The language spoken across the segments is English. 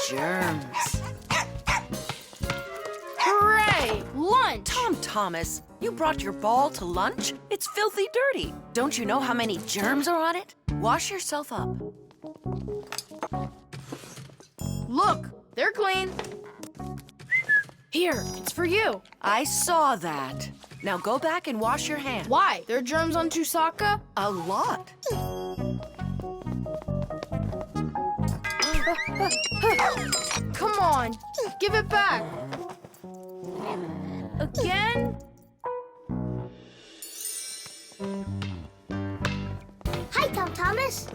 germs. Hooray! Lunch! Tom Thomas, you brought your ball to lunch? It's filthy dirty. Don't you know how many germs are on it? Wash yourself up. Look, they're clean. Here, it's for you. I saw that. Now go back and wash your hands. Why? There are germs on Tusaka? A lot. Come on, give it back. Again? Hi, Tom Thomas.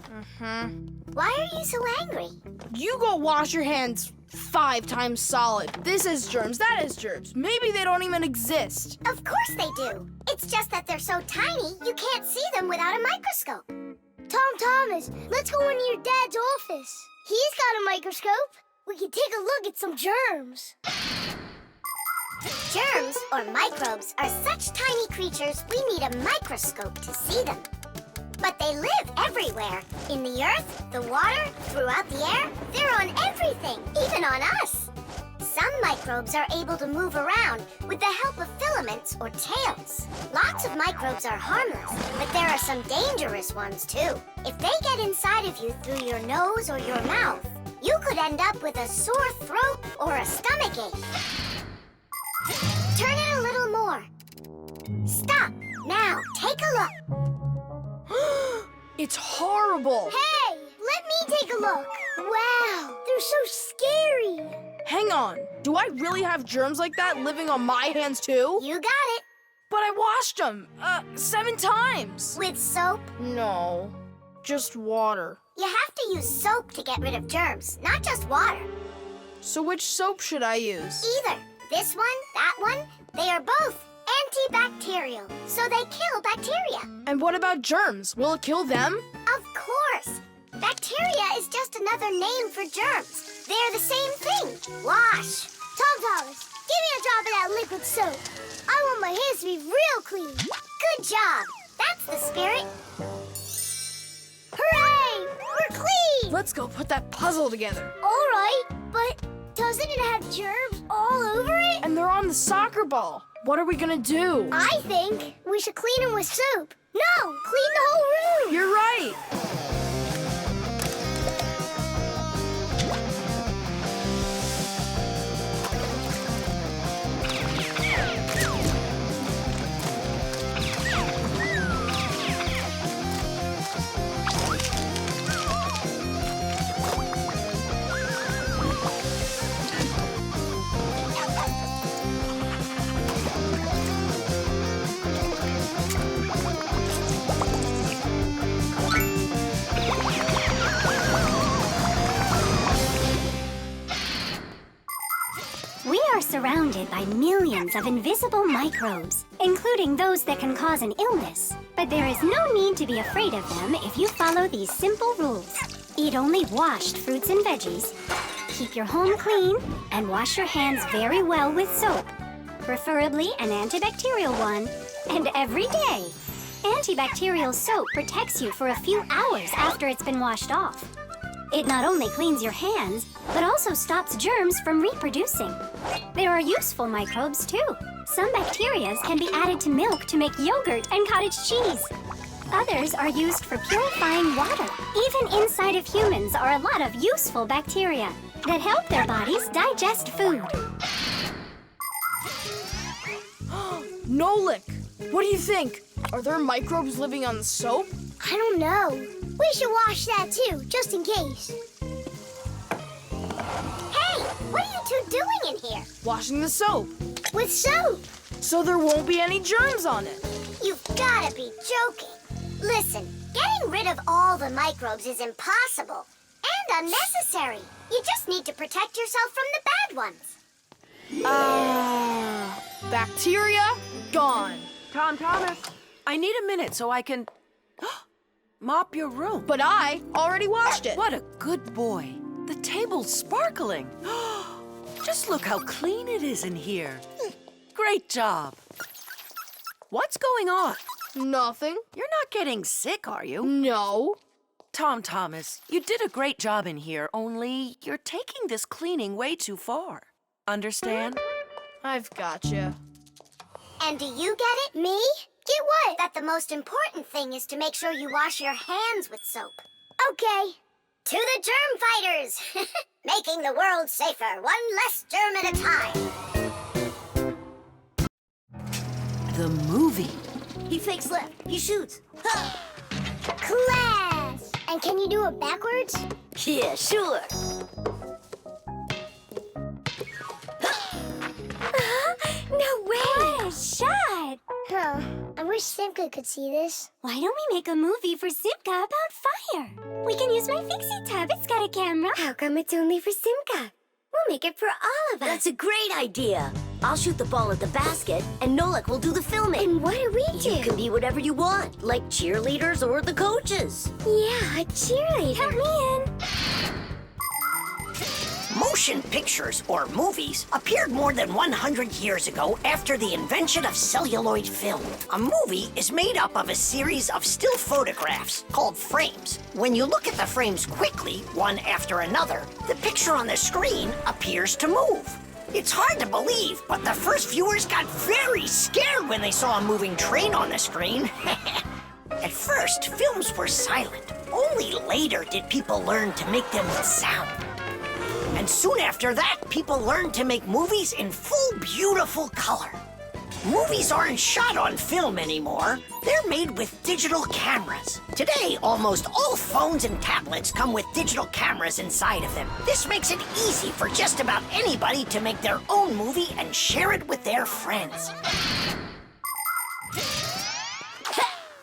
Why are you so angry? You go wash your hands 5 times solid. This is germs, that is germs. Maybe they don't even exist. Of course they do. It's just that they're so tiny, you can't see them without a microscope. Tom Thomas, let's go into your dad's office. He's got a microscope. We can take a look at some germs. Germs, or microbes, are such tiny creatures we need a microscope to see them. But they live everywhere. In the earth, the water, throughout the air. They're on everything, even on us. Some microbes are able to move around with the help of filaments or tails. Lots of microbes are harmless, but there are some dangerous ones too. If they get inside of you through your nose or your mouth, you could end up with a sore throat or a stomachache. Turn it a little more. Stop. Now, take a look. It's horrible. Hey, let me take a look. Wow, they're so scary. Hang on, do I really have germs like that living on my hands too? You got it. But I washed them 7 times. With soap? No, just water. You have to use soap to get rid of germs, not just water. So which soap should I use? Either this one, that one, they are both antibacterial, so they kill bacteria. And what about germs? Will it kill them? Of course. Bacteria is just another name for germs. They're the same thing. Wash. Tom Thomas, give me a drop of that liquid soap. I want my hands to be real clean. Good job. That's the spirit. Hooray! We're clean! Let's go put that puzzle together. All right, but doesn't it have germs all over it? And they're on the soccer ball. What are we gonna do? I think we should clean them with soap. No, clean the whole room. You're right. We are surrounded by millions of invisible microbes, including those that can cause an illness. But there is no need to be afraid of them if you follow these simple rules. Eat only washed fruits and veggies, keep your home clean, and wash your hands very well with soap, preferably an antibacterial one, and every day. Antibacterial soap protects you for a few hours after it's been washed off. It not only cleans your hands, but also stops germs from reproducing. There are useful microbes, too. Some bacteria can be added to milk to make yogurt and cottage cheese. Others are used for purifying water. Even inside of humans are a lot of useful bacteria that help their bodies digest food. Nolik, what do you think? Are there microbes living on the soap? I don't know. We should wash that too, just in case. Hey, what are you two doing in here? Washing the soap, With soap? so there won't be any germs on it. You've gotta be joking. Listen, getting rid of all the microbes is impossible and unnecessary. You just need to protect yourself from the bad ones. Bacteria gone. Tom Thomas, I need a minute so I can mop your room. But I already washed it. What a good boy. The table's sparkling. Just look how clean it is in here. Great job. What's going on? Nothing. You're not getting sick, are you? No. Tom Thomas, you did a great job in here, only you're taking this cleaning way too far. Understand? I've gotcha. And do you get it? Me? Get what? That the most important thing is to make sure you wash your hands with soap. Okay. To the germ fighters! Making the world safer, one less germ at a time. The movie. He fakes left. He shoots. Class! And can you do it backwards? Yeah, sure. No way! What a shot! Huh. I wish Simka could see this. Why don't we make a movie for Simka about fire? We can use my Fixie tub. It's got a camera. How come it's only for Simka? We'll make it for all of us. That's a great idea. I'll shoot the ball at the basket, and Nolik will do the filming. And what do we do? You can be whatever you want, like cheerleaders or the coaches. Yeah, a cheerleader. Count me in. Motion pictures, or movies, appeared more than 100 years ago after the invention of celluloid film. A movie is made up of a series of still photographs called frames. When you look at the frames quickly, one after another, the picture on the screen appears to move. It's hard to believe, but the first viewers got very scared when they saw a moving train on the screen. At first, films were silent. Only later did people learn to make them with sound. And soon after that, people learned to make movies in full, beautiful color. Movies aren't shot on film anymore. They're made with digital cameras. Today, almost all phones and tablets come with digital cameras inside of them. This makes it easy for just about anybody to make their own movie and share it with their friends.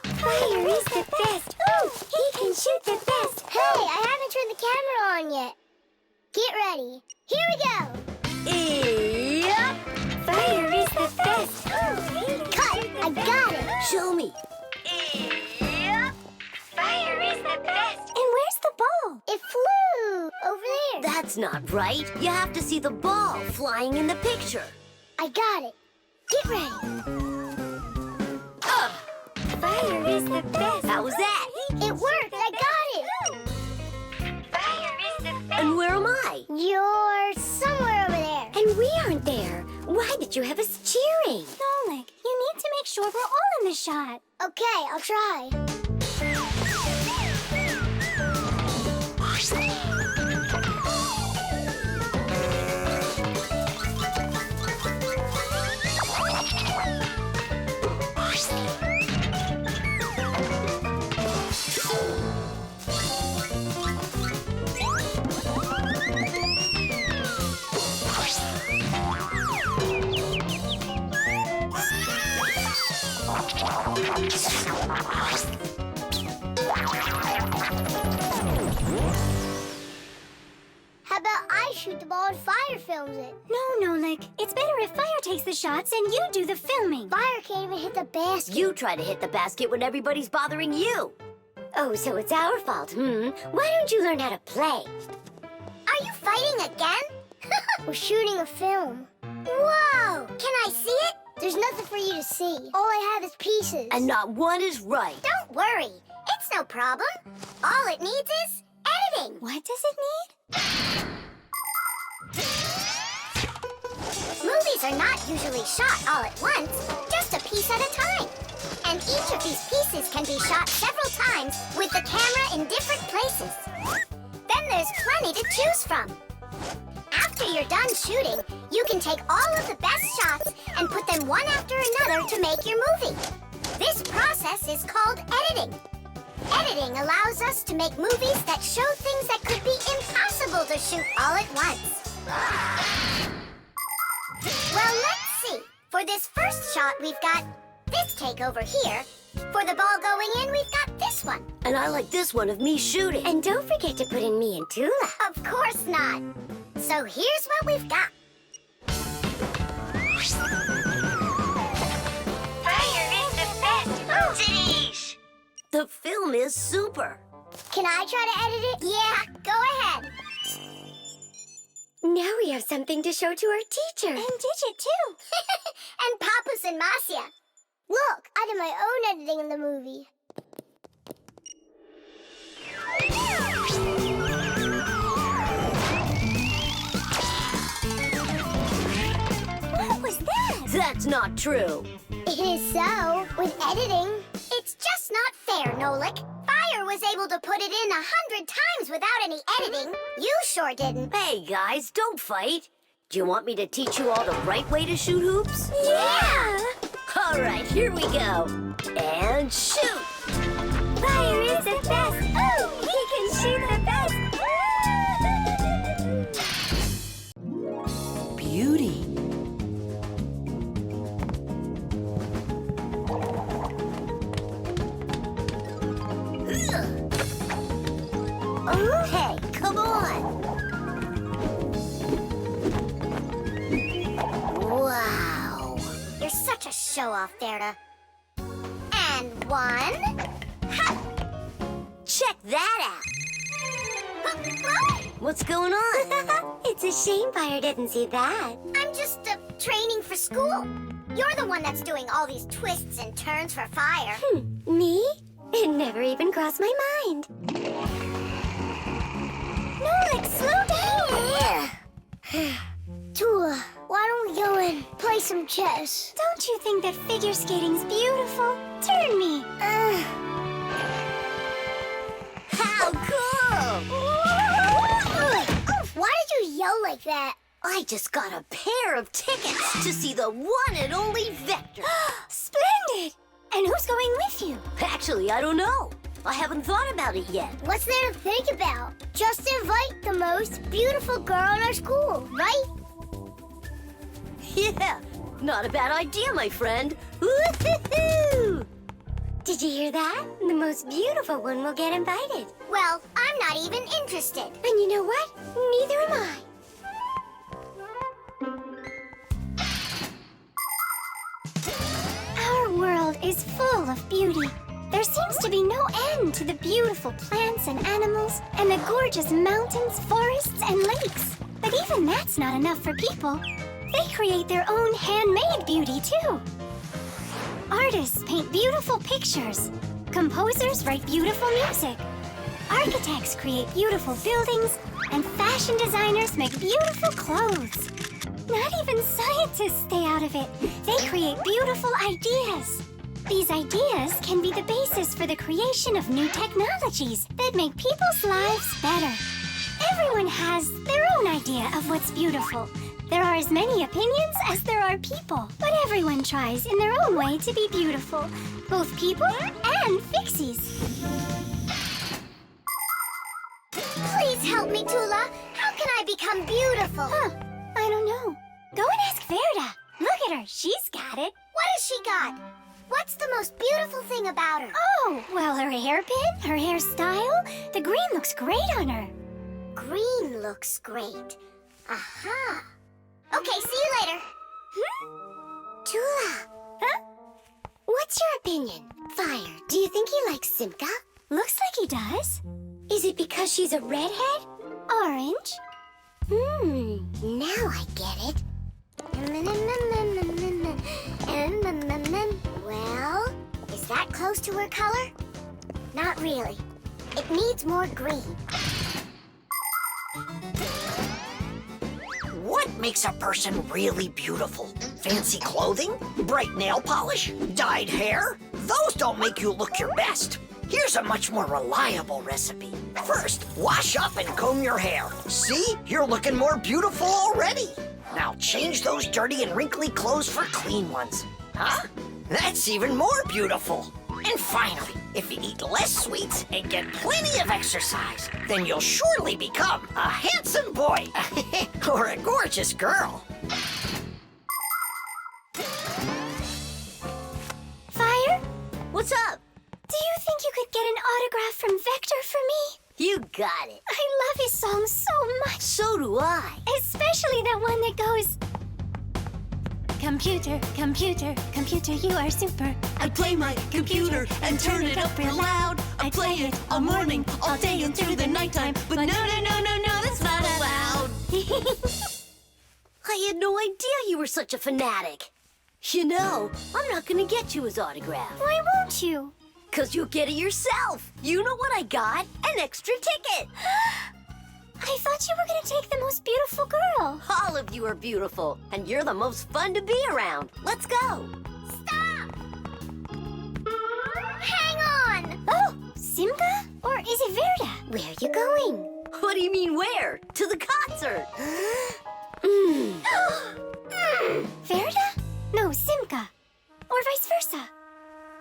Fire is the best. Ooh, he can shoot the best. Hey, I haven't turned the camera on yet. Get ready. Here we go. Yep. Fire is the best. Cut. I got it. Show me. Fire is the best. And where's the ball? It flew over there. That's not right. You have to see the ball flying in the picture. I got it. Get ready. Fire is the best. How was that? It worked. I got it. Fire is the best. And where am I? You're somewhere over there. And we aren't there. Why did you have us cheering? Nolik, you need to make sure we're all in the shot. Okay, I'll try. How about I shoot the ball and Fire films it? No, Nolik. It's better if Fire takes the shots and you do the filming. Fire can't even hit the basket. You try to hit the basket when everybody's bothering you. Oh, so it's our fault, Why don't you learn how to play? Are you fighting again? We're shooting a film. Whoa! Can I see it? There's nothing for you to see. All I have is pieces. And not one is right. Don't worry. It's no problem. All it needs is editing. What does it need? Movies are not usually shot all at once, just a piece at a time. And each of these pieces can be shot several times with the camera in different places. Then there's plenty to choose from. After you're done shooting, you can take all of the best shots and put them one after another to make your movie. This process is called editing. Editing allows us to make movies that show things that could be impossible to shoot all at once. Well, let's see. For this first shot, we've got this take over here. For the ball going in, we've got this one. And I like this one of me shooting. And don't forget to put in me and Tula. Of course not. So here's what we've got. Fire is the best. The film is super. Can I try to edit it? Yeah, go ahead. Now we have something to show to our teacher. And Digit, too. And Papas and Marcia. Look, I did my own editing in the movie. That's not true. It is so, with editing. It's just not fair, Nolik. Fire was able to put it in 100 times without any editing. You sure didn't. Hey, guys, don't fight. Do you want me to teach you all the right way to shoot hoops? Yeah! All right, here we go. And shoot! Fire is the best. Oh, he can shoot the best. Beauty. Okay, come on. Wow. You're such a show-off, Verda. And one. Ha! Check that out. What's going on? It's a shame Fire didn't see that. I'm just training for school. You're the one that's doing all these twists and turns for Fire. Me? It never even crossed my mind. Nolik, slow down! Tula, why don't we go and play some chess? Don't you think that figure skating's beautiful? Turn me. How cool! Why did you yell like that? I just got a pair of tickets to see the one and only Vector. Splendid! And who's going with you? Actually, I don't know. I haven't thought about it yet. What's there to think about? Just invite the most beautiful girl in our school, right? Yeah, not a bad idea, my friend. Woo-hoo-hoo! Did you hear that? The most beautiful one will get invited. Well, I'm not even interested. And you know what? Neither am I. Our world is full of beauty. There seems to be no end to the beautiful plants and animals, and the gorgeous mountains, forests, and lakes. But even that's not enough for people. They create their own handmade beauty, too. Artists paint beautiful pictures. Composers write beautiful music. Architects create beautiful buildings, and fashion designers make beautiful clothes. Not even scientists stay out of it. They create beautiful ideas. These ideas can be the basis for the creation of new technologies that make people's lives better. Everyone has their own idea of what's beautiful. There are as many opinions as there are people, but everyone tries in their own way to be beautiful, both people and Fixies. Please help me, Tula. How can I become beautiful? I don't know. Go and ask Verda. Look at her. She's got it. What has she got? What's the most beautiful thing about her? Oh, well, her hairpin, her hairstyle. The green looks great on her. Green looks great. Aha. Okay, see you later. Tula. Huh? What's your opinion? Fire, do you think he likes Simka? Looks like he does. Is it because she's a redhead? Orange? Now I get it. Well, is that close to her color? Not really. It needs more green. What makes a person really beautiful? Fancy clothing? Bright nail polish? Dyed hair? Those don't make you look your best. Here's a much more reliable recipe. First, wash up and comb your hair. See? You're looking more beautiful already. Now change those dirty and wrinkly clothes for clean ones. Huh? That's even more beautiful. And finally, if you eat less sweets and get plenty of exercise, then you'll surely become a handsome boy or a gorgeous girl. Fire? What's up? Do you think you could get an autograph from Vector for me? You got it. I love his song so much. So do I. Especially that one that goes... Computer, computer, computer, you are super. I play my computer and turn it up real loud. I play it all morning, all day, and through the nighttime. But no, that's not allowed. I had no idea you were such a fanatic. You know, I'm not gonna get you his autograph. Why won't you? 'Cause you'll get it yourself. You know what I got? An extra ticket. I thought you were gonna take the most beautiful girl. All of you are beautiful, and you're the most fun to be around. Let's go. Stop! Hang on! Oh, Simka? Or is it Verda? Where are you going? What do you mean where? To the concert. Verda? No, Simka. Or vice versa.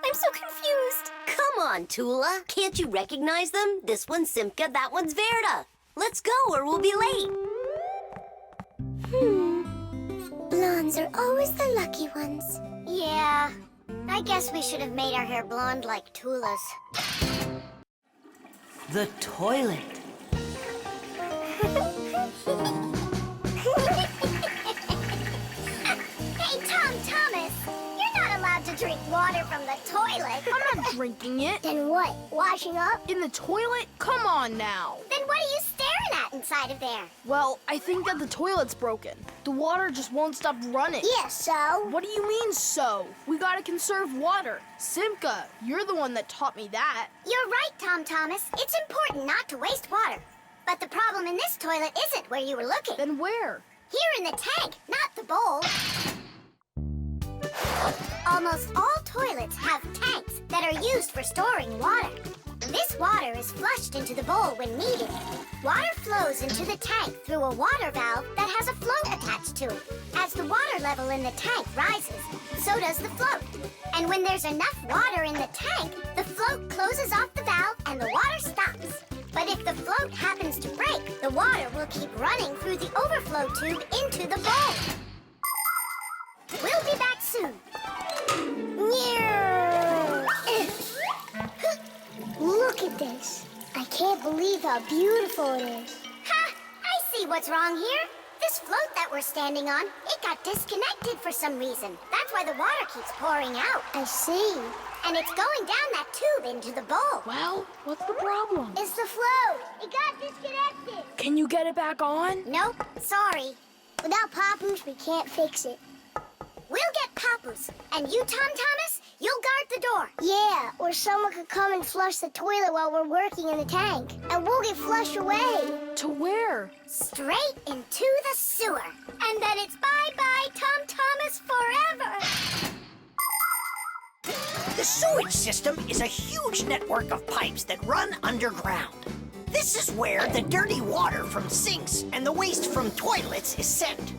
I'm so confused. Come on, Tula. Can't you recognize them? This one's Simka, that one's Verda. Let's go or we'll be late. Blondes are always the lucky ones. Yeah, I guess we should have made our hair blonde like Tula's. The toilet. Hey, Tom Thomas, you're not allowed to drink water from the toilet. I'm not drinking it. Then what? Washing up? In the toilet? Come on now. Then what are you staring at inside of there? Well, I think that the toilet's broken. The water just won't stop running. Yeah, so? What do you mean, so? We gotta conserve water. Simka, you're the one that taught me that. You're right, Tom Thomas. It's important not to waste water. But the problem in this toilet isn't where you were looking. Then where? Here in the tank, not the bowl. Almost all toilets have tanks that are used for storing water. This water is flushed into the bowl when needed. Water flows into the tank through a water valve that has a float attached to it. As the water level in the tank rises, so does the float. And when there's enough water in the tank, the float closes off the valve and the water stops. But if the float happens to break, the water will keep running through the overflow tube into the bowl. We'll be back soon. Look at this. I can't believe how beautiful it is. Ha! I see what's wrong here. This float that we're standing on, it got disconnected for some reason. That's why the water keeps pouring out. I see. And it's going down that tube into the bowl. Well, what's the problem? It's the float. It got disconnected. Can you get it back on? Nope, sorry. Without Papoose, we can't fix it. We'll get Papoose. And you, Tom Thomas, you'll guard the door. Yeah, or someone could come and flush the toilet while we're working in the tank. And we'll get flushed away. To where? Straight into the sewer. And then it's bye-bye, Tom Thomas, forever. The sewage system is a huge network of pipes that run underground. This is where the dirty water from sinks and the waste from toilets is sent.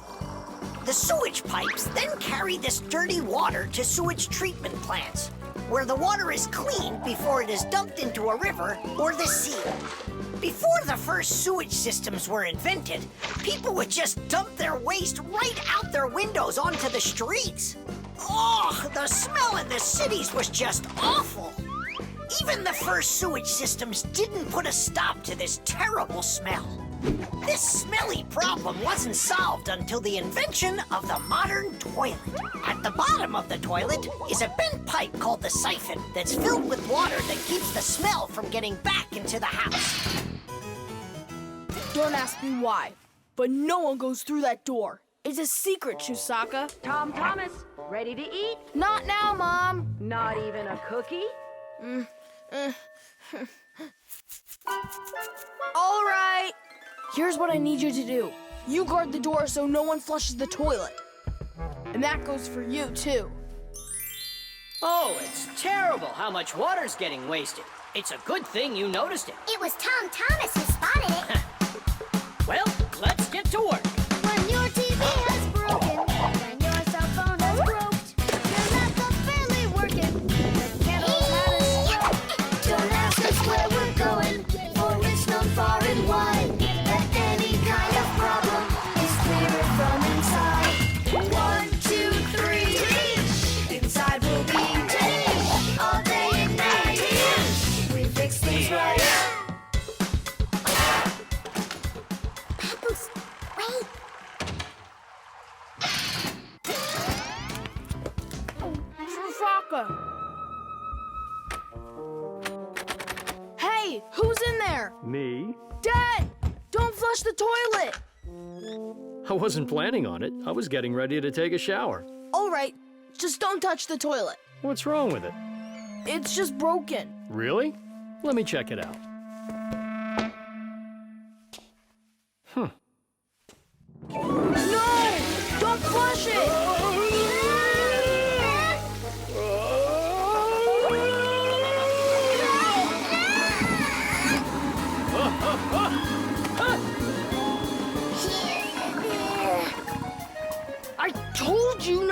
The sewage pipes then carry this dirty water to sewage treatment plants, where the water is cleaned before it is dumped into a river or the sea. Before the first sewage systems were invented, people would just dump their waste right out their windows onto the streets. Oh, the smell in the cities was just awful. Even the first sewage systems didn't put a stop to this terrible smell. This smelly problem wasn't solved until the invention of the modern toilet. At the bottom of the toilet is a bent pipe called the siphon that's filled with water that keeps the smell from getting back into the house. Don't ask me why, but no one goes through that door. It's a secret, Chusaka. Tom Thomas, ready to eat? Not now, Mom. Not even a cookie? All right. Here's what I need you to do. You guard the door so no one flushes the toilet. And that goes for you, too. Oh, it's terrible how much water's getting wasted. It's a good thing you noticed it. It was Tom Thomas who spotted it. Well, let's get to work. When your TV has broken, when your cell phone has broke, your laptop's barely working, the kettle's had a stroke. Don't ask us where we're going, for it's known far and wide that any kind of problem is clearer from inside. 1, 2, 3, inside will be all day and night. We fix things right. Papoose, wait. Chusaka. Hey, who's in there? Me? Dad, don't flush the toilet. I wasn't planning on it. I was getting ready to take a shower. All right, just don't touch the toilet. What's wrong with it? It's just broken. Really? Let me check it out.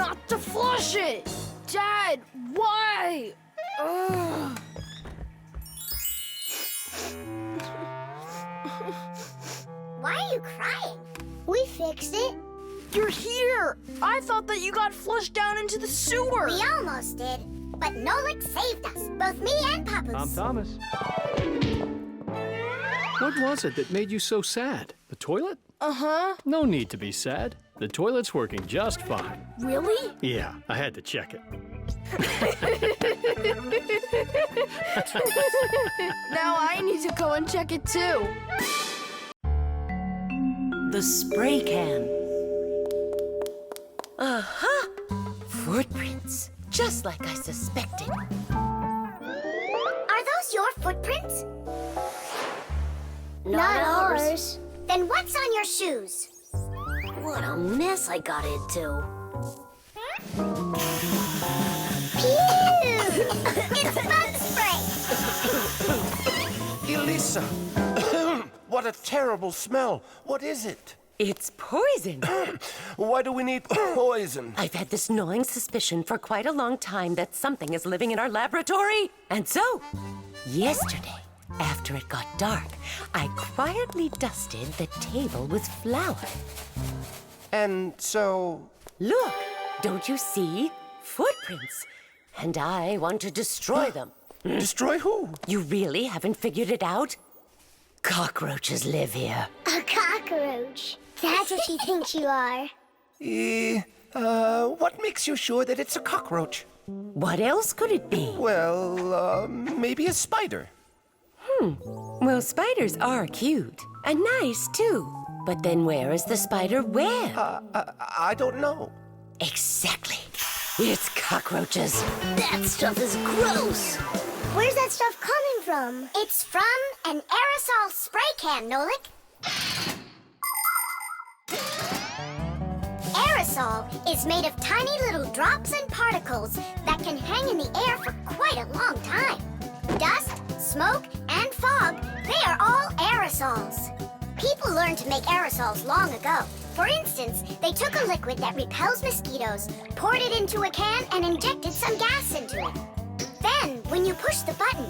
not to flush it! Dad, why? Ugh. Why are you crying? We fixed it. You're here! I thought that you got flushed down into the sewer! We almost did, but Nolik saved us, both me and Papa's. I'm Thomas. What was it that made you so sad? The toilet? Uh-huh. No need to be sad. The toilet's working just fine. Really? Yeah, I had to check it. Now I need to go and check it too. The spray can. Uh-huh. Footprints. Just like I suspected. Are those your footprints? Not ours. Then what's on your shoes? What a mess I got into. Pew! It's bug spray! Elisa! What a terrible smell. What is it? It's poison. Why do we need poison? I've had this gnawing suspicion for quite a long time that something is living in our laboratory. And so, yesterday, after it got dark, I quietly dusted the table with flour. And so... Look, don't you see? Footprints. And I want to destroy them. Destroy who? You really haven't figured it out? Cockroaches live here. A cockroach. That's what she thinks you are. What makes you sure that it's a cockroach? What else could it be? Well, maybe a spider. Well, spiders are cute. And nice, too. But then where is the spider web? I don't know. Exactly. It's cockroaches. That stuff is gross. Where's that stuff coming from? It's from an aerosol spray can, Nolik. Aerosol is made of tiny little drops and particles that can hang in the air for quite a long time. Dust, smoke, and fog, they are all aerosols. People learned to make aerosols long ago. For instance, they took a liquid that repels mosquitoes, poured it into a can, and injected some gas into it. Then, when you push the button,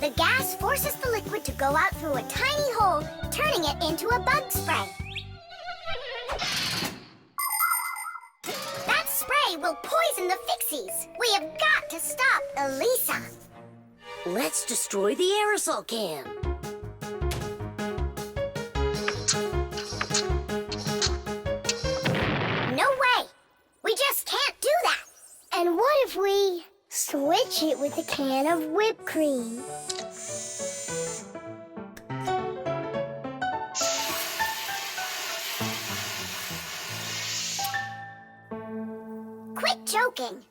the gas forces the liquid to go out through a tiny hole, turning it into a bug spray. That spray will poison the Fixies. We have got to stop Elisa. Let's destroy the aerosol can. No way. We just can't do that. And what if we switch it with a can of whipped cream? Quit joking.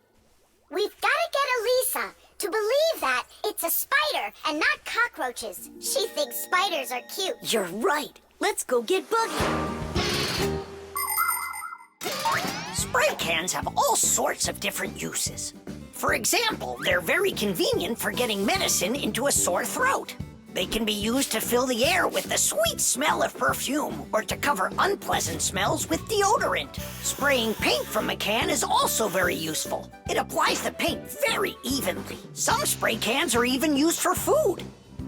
We've got to get Elisa to believe that it's a spider and not cockroaches. She thinks spiders are cute. You're right. Let's go get Buggy. Spray cans have all sorts of different uses. For example, they're very convenient for getting medicine into a sore throat. They can be used to fill the air with the sweet smell of perfume or to cover unpleasant smells with deodorant. Spraying paint from a can is also very useful. It applies the paint very evenly. Some spray cans are even used for food.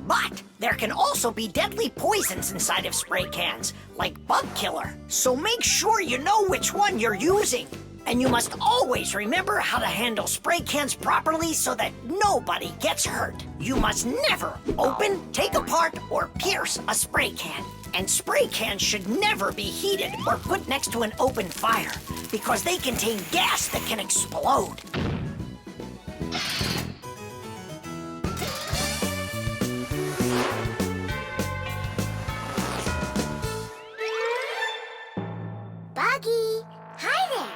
But there can also be deadly poisons inside of spray cans, like bug killer. So make sure you know which one you're using. And you must always remember how to handle spray cans properly so that nobody gets hurt. You must never open, take apart, or pierce a spray can. And spray cans should never be heated or put next to an open fire because they contain gas that can explode. Buggy, hi there.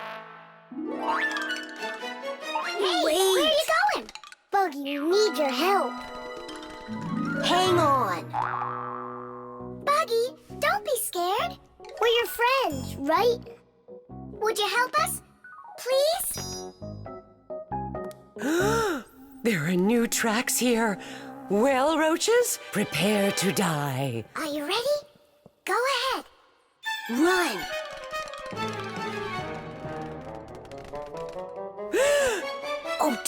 Hey, Wait. where are you going? Buggy, we need your help. Hang on. Buggy, don't be scared. We're your friends, right? Would you help us? Please? There are new tracks here. Well, roaches, prepare to die. Are you ready? Go ahead. Run.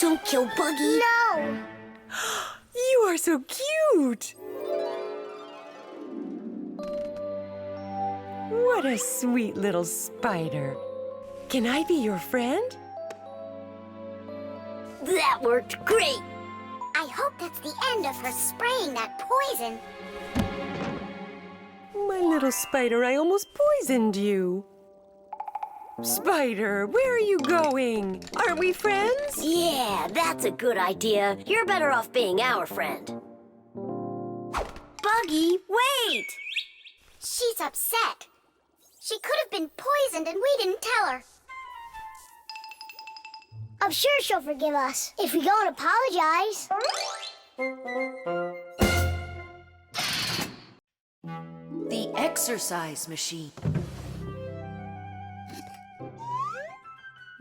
Don't kill Buggy. No! You are so cute! What a sweet little spider. Can I be your friend? That worked great. I hope that's the end of her spraying that poison. My little spider, I almost poisoned you. Spider, where are you going? Aren't we friends? Yeah, that's a good idea. You're better off being our friend. Buggy, wait! She's upset. She could have been poisoned and we didn't tell her. I'm sure she'll forgive us if we go and apologize. The exercise machine.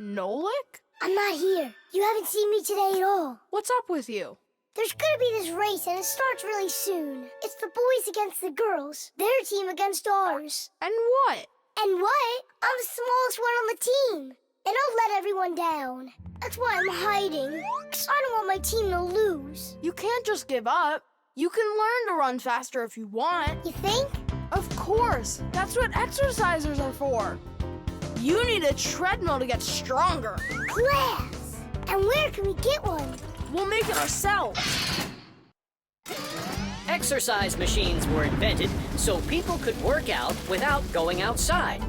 Nolik? I'm not here. You haven't seen me today at all. What's up with you? There's gonna be this race and it starts really soon. It's the boys against the girls. Their team against ours. And what? And what? I'm the smallest one on the team. And I'll let everyone down. That's why I'm hiding. 'Cause I don't want my team to lose. You can't just give up. You can learn to run faster if you want. You think? Of course. That's what exercisers are for. You need a treadmill to get stronger. Class! And where can we get one? We'll make it ourselves. Exercise machines were invented so people could work out without going outside.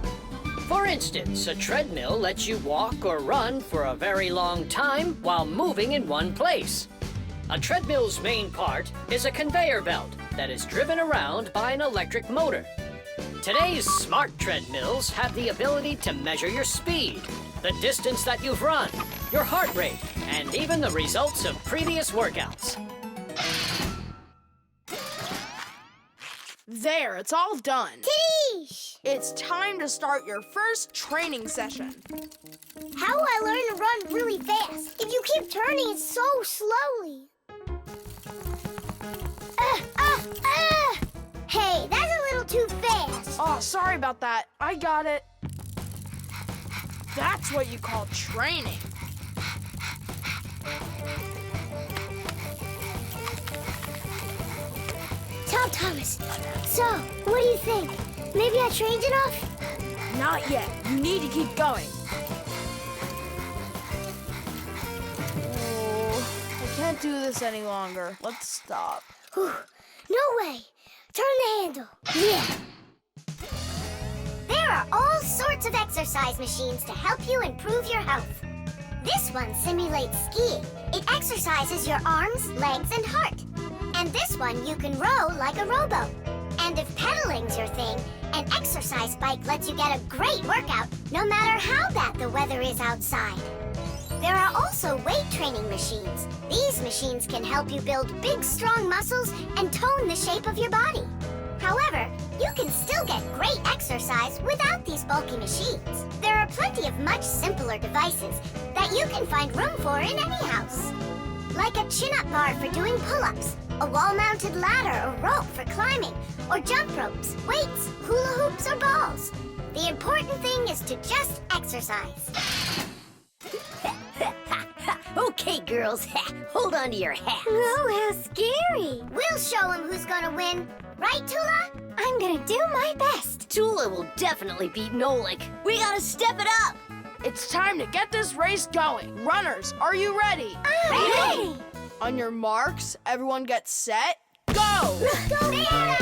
For instance, a treadmill lets you walk or run for a very long time while moving in one place. A treadmill's main part is a conveyor belt that is driven around by an electric motor. Today's smart treadmills have the ability to measure your speed, the distance that you've run, your heart rate, and even the results of previous workouts. There, it's all done. Tish! It's time to start your first training session. How will I learn to run really fast if you keep turning it so slowly? Hey, that's a little too fast. Oh, sorry about that. I got it. That's what you call training. Tell Thomas. So, what do you think? Maybe I trained enough? Not yet. You need to keep going. Oh, I can't do this any longer. Let's stop. Whew. No way. Turn the handle. Yeah. There are all sorts of exercise machines to help you improve your health. This one simulates skiing. It exercises your arms, legs, and heart. And this one you can row like a rowboat. And if pedaling's your thing, an exercise bike lets you get a great workout no matter how bad the weather is outside. There are also weight training machines. These machines can help you build big, strong muscles and tone the shape of your body. However, you can still get great exercise without these bulky machines. There are plenty of much simpler devices that you can find room for in any house. Like a chin-up bar for doing pull-ups, a wall-mounted ladder or rope for climbing, or jump ropes, weights, hula hoops, or balls. The important thing is to just exercise. Okay, girls, hold on to your hats. Oh, how scary. We'll show him who's gonna win. Right, Tula? I'm gonna do my best. Tula will definitely beat Nolik. We gotta step it up. It's time to get this race going. Runners, are you ready? Ready! On your marks, everyone get set, go! Go, Fiona!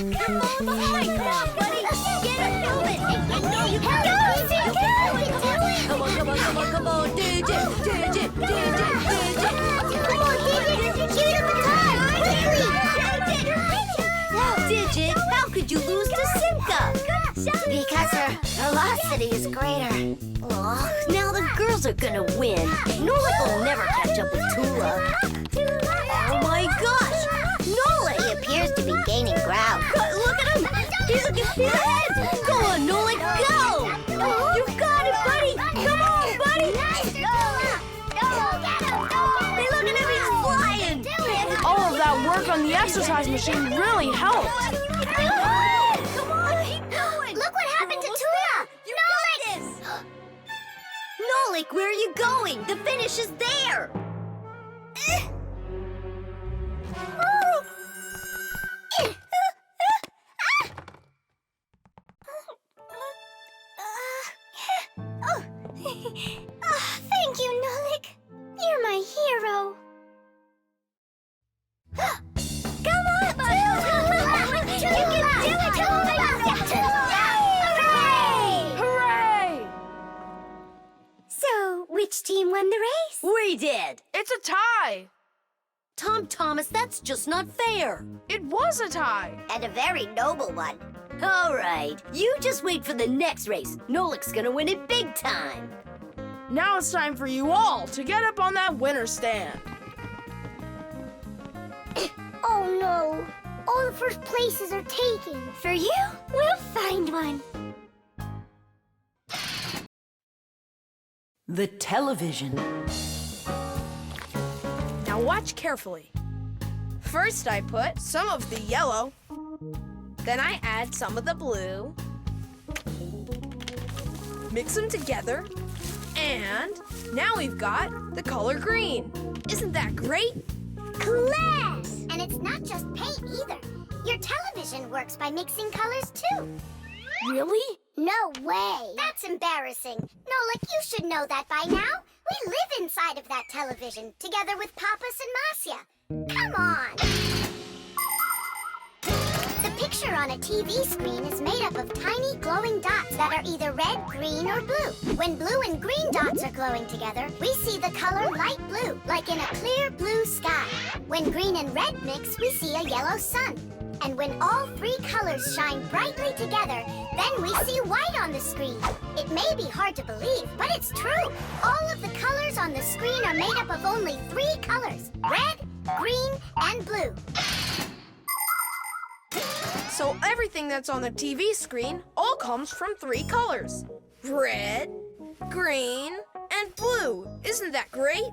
Come on, Come on, buddy! Get it moving! I know you can do it! Come on, Digit! Come on, Digit! Give it up the time! Quickly! Digit, how could you lose to Simka? Because her velocity is greater. Oh, now the girls are gonna win. Nolik will never catch up with Tula. Oh my gosh! Nolik! He appears to be gaining ground. Look at him! He's ahead! Go on, Nolik, go! You got it, buddy! Come on, buddy! Hey, look at him! He's flying! exercise machine really helped. Come on, keep going. Look what happened to Tula. Nolik! Nolik, where are you going? The finish is there. Thank you, Nolik. You're my hero. Come on, Tula! You can do it, Hooray! Hooray! So, which team won the race? We did. It's a tie. Tom Thomas, that's just not fair. It was a tie. And a very noble one. All right, you just wait for the next race. Nolik's gonna win it big time. Now it's time for you all to get up on that winner stand. Oh no, all the first places are taken. For you, we'll find one. The television. Now watch carefully. First I put some of the yellow, then I add some of the blue, mix them together, and now we've got the color green. Isn't that great? Class! And it's not just paint either. Your television works by mixing colors too. Really? No way. That's embarrassing. Nolik, you should know that by now. We live inside of that television, together with Papas and Masya. Come on. The picture on a TV screen is made up of tiny glowing dots that are either red, green, or blue. When blue and green dots are glowing together, we see the color light blue, like in a clear blue sky. When green and red mix, we see a yellow sun. And when all three colors shine brightly together, then we see white on the screen. It may be hard to believe, but it's true. All of the colors on the screen are made up of only three colors: red, green, and blue. So everything that's on the TV screen all comes from three colors: red, green, and blue. Isn't that great?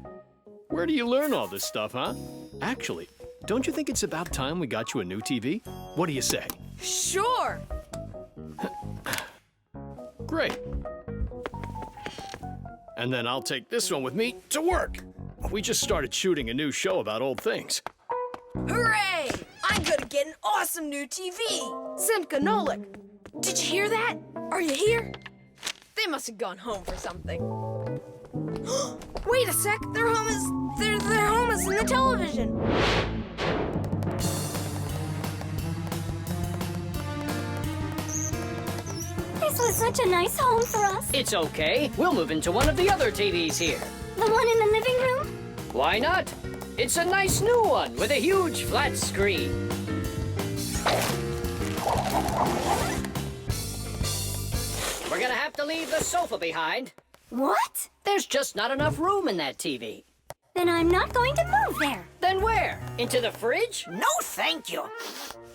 Where do you learn all this stuff, huh? Actually, don't you think it's about time we got you a new TV? What do you say? Sure. Great. And then I'll take this one with me to work. We just started shooting a new show about old things. Hooray! I'm gonna get an awesome new TV. Simka and Nolik, did you hear that? Are you here? They must have gone home for something. Wait a sec, their home is in the television. This was such a nice home for us. It's okay. We'll move into one of the other TVs here. The one in the living room? Why not? It's a nice new one with a huge flat screen. We're gonna have to leave the sofa behind. What? There's just not enough room in that TV. Then I'm not going to move there. Then where? Into the fridge? No, thank you.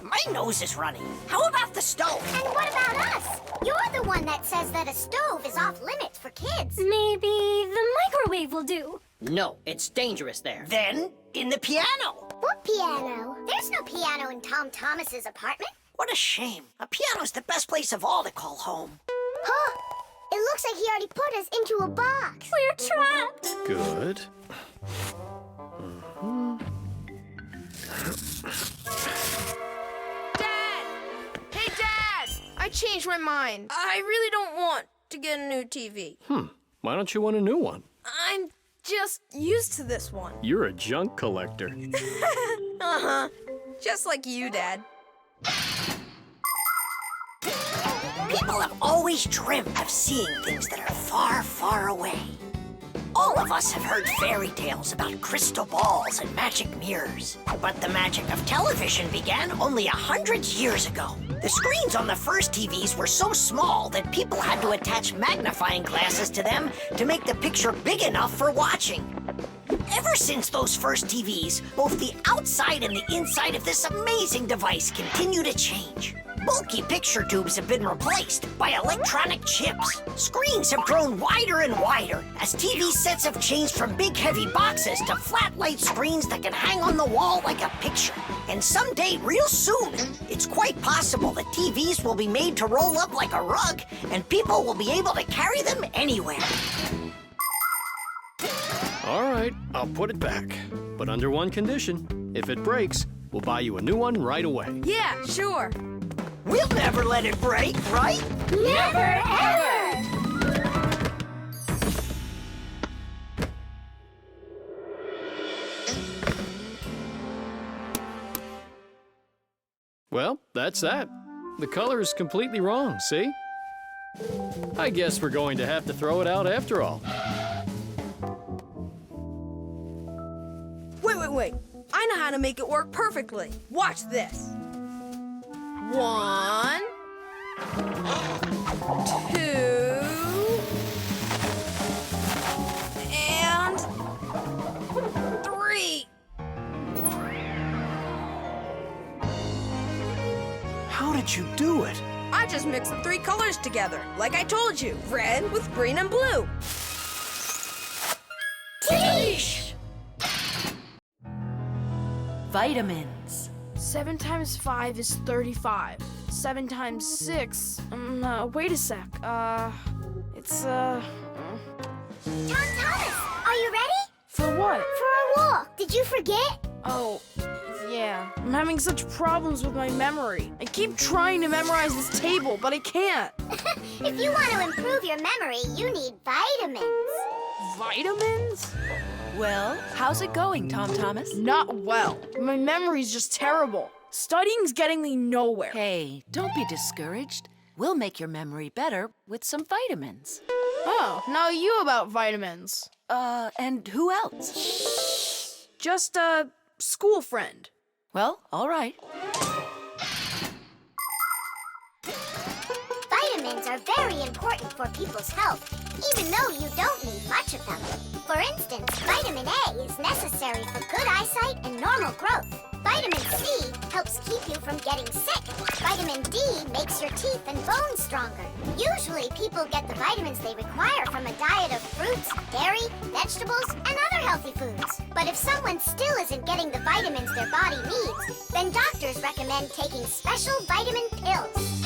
My nose is running. How about the stove? And what about us? You're the one that says that a stove is off limits for kids. Maybe the microwave will do. No, it's dangerous there. Then, in the piano. What piano? There's no piano in Tom Thomas's apartment. What a shame. A piano's the best place of all to call home. Huh? It looks like he already put us into a box. We're trapped. Good. Dad! Hey, Dad! I changed my mind. I really don't want to get a new TV. Why don't you want a new one? I'm just used to this one. You're a junk collector. Uh-huh. Just like you, Dad. People have always dreamed of seeing things that are far, far away. All of us have heard fairy tales about crystal balls and magic mirrors. But the magic of television began only 100 years ago. The screens on the first TVs were so small that people had to attach magnifying glasses to them to make the picture big enough for watching. Ever since those first TVs, both the outside and the inside of this amazing device continue to change. Bulky picture tubes have been replaced by electronic chips. Screens have grown wider and wider as TV sets have changed from big heavy boxes to flat light screens that can hang on the wall like a picture. And someday, real soon, it's quite possible that TVs will be made to roll up like a rug and people will be able to carry them anywhere. All right, I'll put it back. But under one condition. If it breaks, we'll buy you a new one right away. Yeah, sure. We'll never let it break, right? Never ever! Well, that's that. The color is completely wrong, see? I guess we're going to have to throw it out after all. Wait. I know how to make it work perfectly. Watch this. 1, 2, and 3. How did you do it? I just mixed the 3 colors together, like I told you. Red with green and blue. Teesh! Vitamins. 7 times 5 is 35. 7 times 6. Wait a sec. It's Tom Thomas, are you ready? For what? For our walk. Did you forget? Oh, yeah. I'm having such problems with my memory. I keep trying to memorize this table, but I can't. If you want to improve your memory, you need vitamins. Vitamins? Well, how's it going, Tom Thomas? Not well. My memory's just terrible. Studying's getting me nowhere. Hey, don't be discouraged. We'll make your memory better with some vitamins. Oh, now you about vitamins. And who else? Just a school friend. Well, all right. Vitamins are very important for people's health, even though you don't need much of them. For instance, vitamin A is necessary for good eyesight and normal growth. Vitamin C helps keep you from getting sick. Vitamin D makes your teeth and bones stronger. Usually, people get the vitamins they require from a diet of fruits, dairy, vegetables, and other healthy foods. But if someone still isn't getting the vitamins their body needs, then doctors recommend taking special vitamin pills.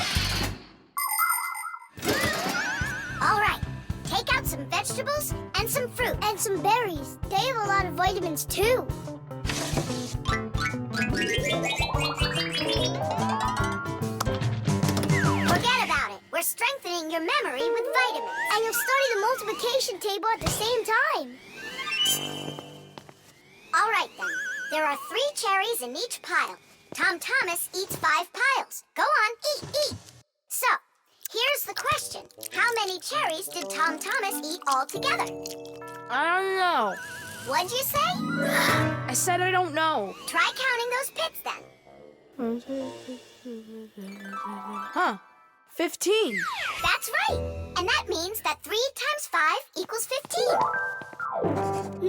All right, take out some vegetables and some fruit. And some berries. They have a lot of vitamins, too. Forget about it. We're strengthening your memory with vitamins. And you'll study the multiplication table at the same time. All right, then. There are 3 cherries in each pile. Tom Thomas eats 5 piles. Go on, eat. So, here's the question. How many cherries did Tom Thomas eat all together? I don't know. What'd you say? I said I don't know. Try counting those pits, then. Huh. 15. That's right. And that means that 3 times 5 equals 15.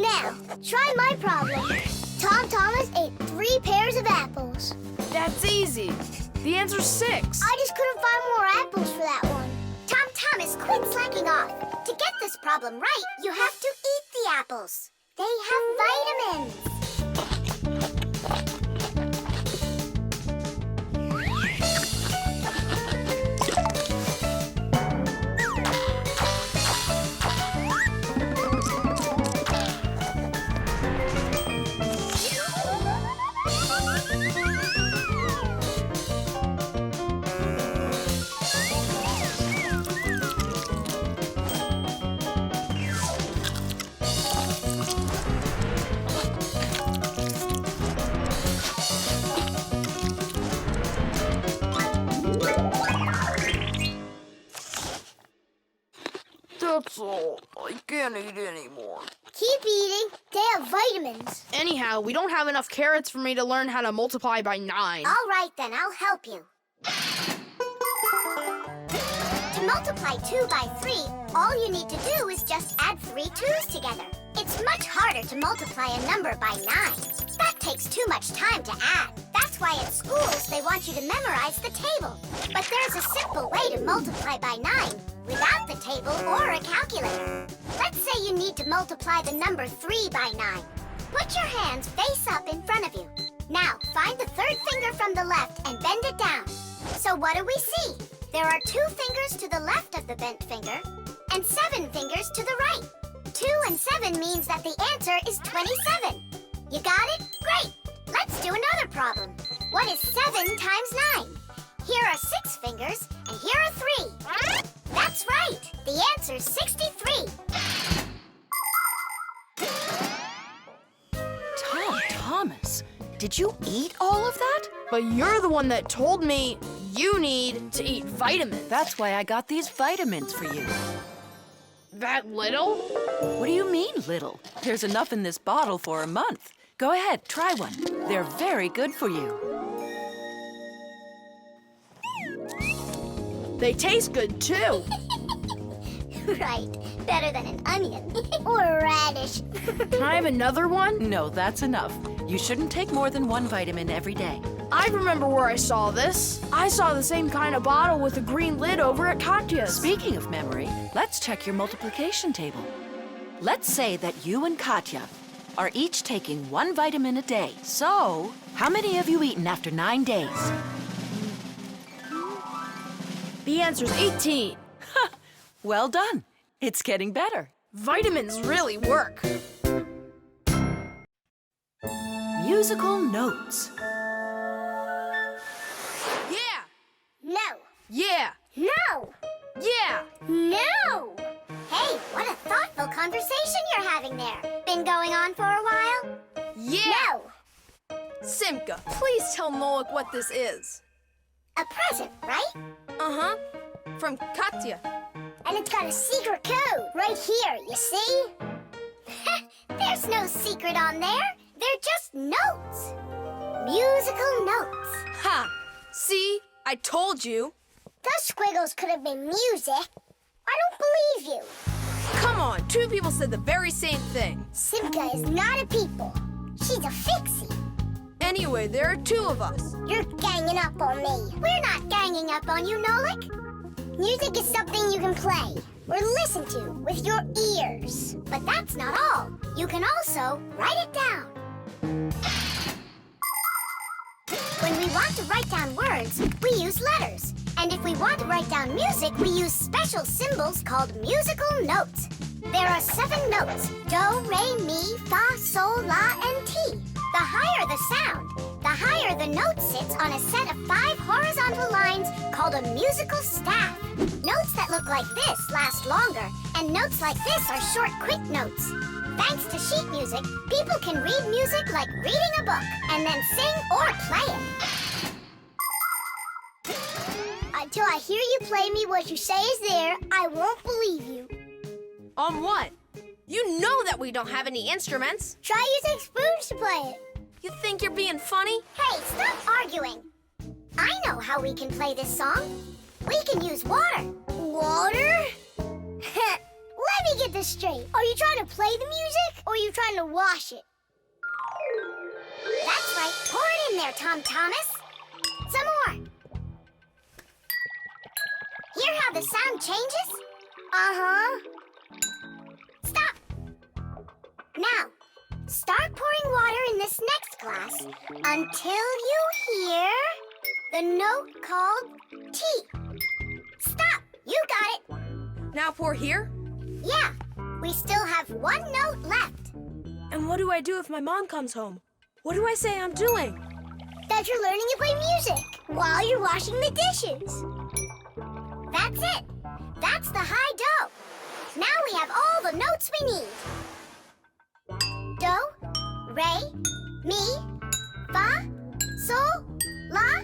Now, try my problem. Tom Thomas ate 3 pairs of apples. That's easy. The answer's 6. I just couldn't find more apples for that one. Tom Thomas, quit slacking off. To get this problem right, you have to eat the apples. They have vitamins. That's all. I can't eat anymore. Keep eating. They have vitamins. Anyhow, we don't have enough carrots for me to learn how to multiply by 9. All right, then. I'll help you. To multiply 2 by 3, all you need to do is just add 3 2's together. It's much harder to multiply a number by 9. That takes too much time to add. That's That's why at schools they want you to memorize the table. But there's a simple way to multiply by 9 without the table or a calculator. Let's say you need to multiply the number 3 by 9. Put your hands face up in front of you. Now, find the third finger from the left and bend it down. So what do we see? There are 2 fingers to the left of the bent finger and 7 fingers to the right. 2 and 7 means that the answer is 27. You got it? Great! Let's do another problem. What is 7 times 9? Here are 6 fingers, and here are 3. That's right! The answer is 63. Thomas, did you eat all of that? But you're the one that told me you need to eat vitamins. That's why I got these vitamins for you. That little? What do you mean, little? There's enough in this bottle for a month. Go ahead, try one. They're very good for you. They taste good, too. Right. Better than an onion. Or a radish. Can I have another one? No, that's enough. You shouldn't take more than 1 vitamin every day. I remember where I saw this. I saw the same kind of bottle with a green lid over at Katya's. Speaking of memory, let's check your multiplication table. Let's say that you and Katya are each taking 1 vitamin a day. So, how many have you eaten after 9 days? The answer's 18. Well done. It's getting better. Vitamins really work. Musical notes. Yeah! No. Yeah! No. Yeah! No. Hey, what a thoughtful conversation you're having there. Been going on for a while? Yeah! No. Simka, please tell Nolik what this is. A present, right? Uh-huh. From Katya. And it's got a secret code right here, you see? There's no secret on there. They're just notes. Musical notes. Ha! See? I told you. Those squiggles could have been music. I don't believe you. Come on, 2 people said the very same thing. Simka is not a people. She's a Fixie. Anyway, there are 2 of us. You're ganging up on me. We're not ganging up on you, Nolik. Music is something you can play or listen to with your ears. But that's not all. You can also write it down. When we want to write down words, we use letters. And if we want to write down music, we use special symbols called musical notes. There are 7 notes: do, re, mi, fa, sol, la, and ti. The higher the sound, the higher the note sits on a set of 5 horizontal lines called a musical staff. Notes that look like this last longer, and notes like this are short, quick notes. Thanks to sheet music, people can read music like reading a book, and then sing or play it. Until I hear you play me what you say is there, I won't believe you. On what? You know that we don't have any instruments. Try using spoons to play it. You think you're being funny? Hey, stop arguing. I know how we can play this song. We can use water. Water? Let me get this straight. Are you trying to play the music, or are you trying to wash it? That's right. Pour it in there, Tom Thomas. Some more. Hear how the sound changes? Uh-huh. Stop. Now, start pouring water in this next glass until you hear the note called T. Stop. You got it. Now pour here? Yeah. We still have 1 note left. And what do I do if my mom comes home? What do I say I'm doing? That you're learning to play music while you're washing the dishes. That's it. That's the high do. Now we have all the notes we need. Do, re, mi, fa, sol, la,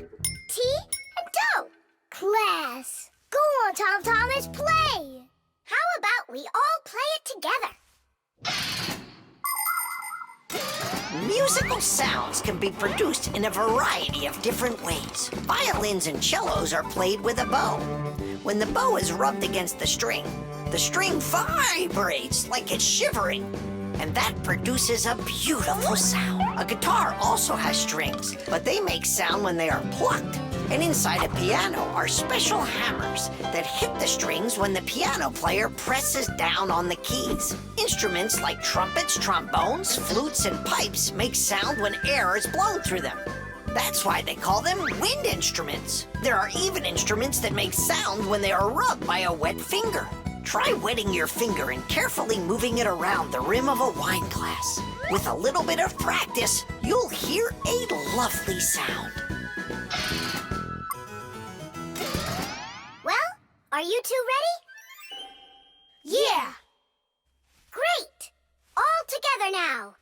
ti, and do. Class. Go on, Tom Thomas, play. How about we all play it together? Musical sounds can be produced in a variety of different ways. Violins and cellos are played with a bow. When the bow is rubbed against the string vibrates like it's shivering. and that produces a beautiful sound. A guitar also has strings, but they make sound when they are plucked. And inside a piano are special hammers that hit the strings when the piano player presses down on the keys. Instruments like trumpets, trombones, flutes, and pipes make sound when air is blown through them. That's why they call them wind instruments. There are even instruments that make sound when they are rubbed by a wet finger. Try wetting your finger and carefully moving it around the rim of a wine glass. With a little bit of practice, you'll hear a lovely sound. Well, are you two ready? Yeah! Great! All together now.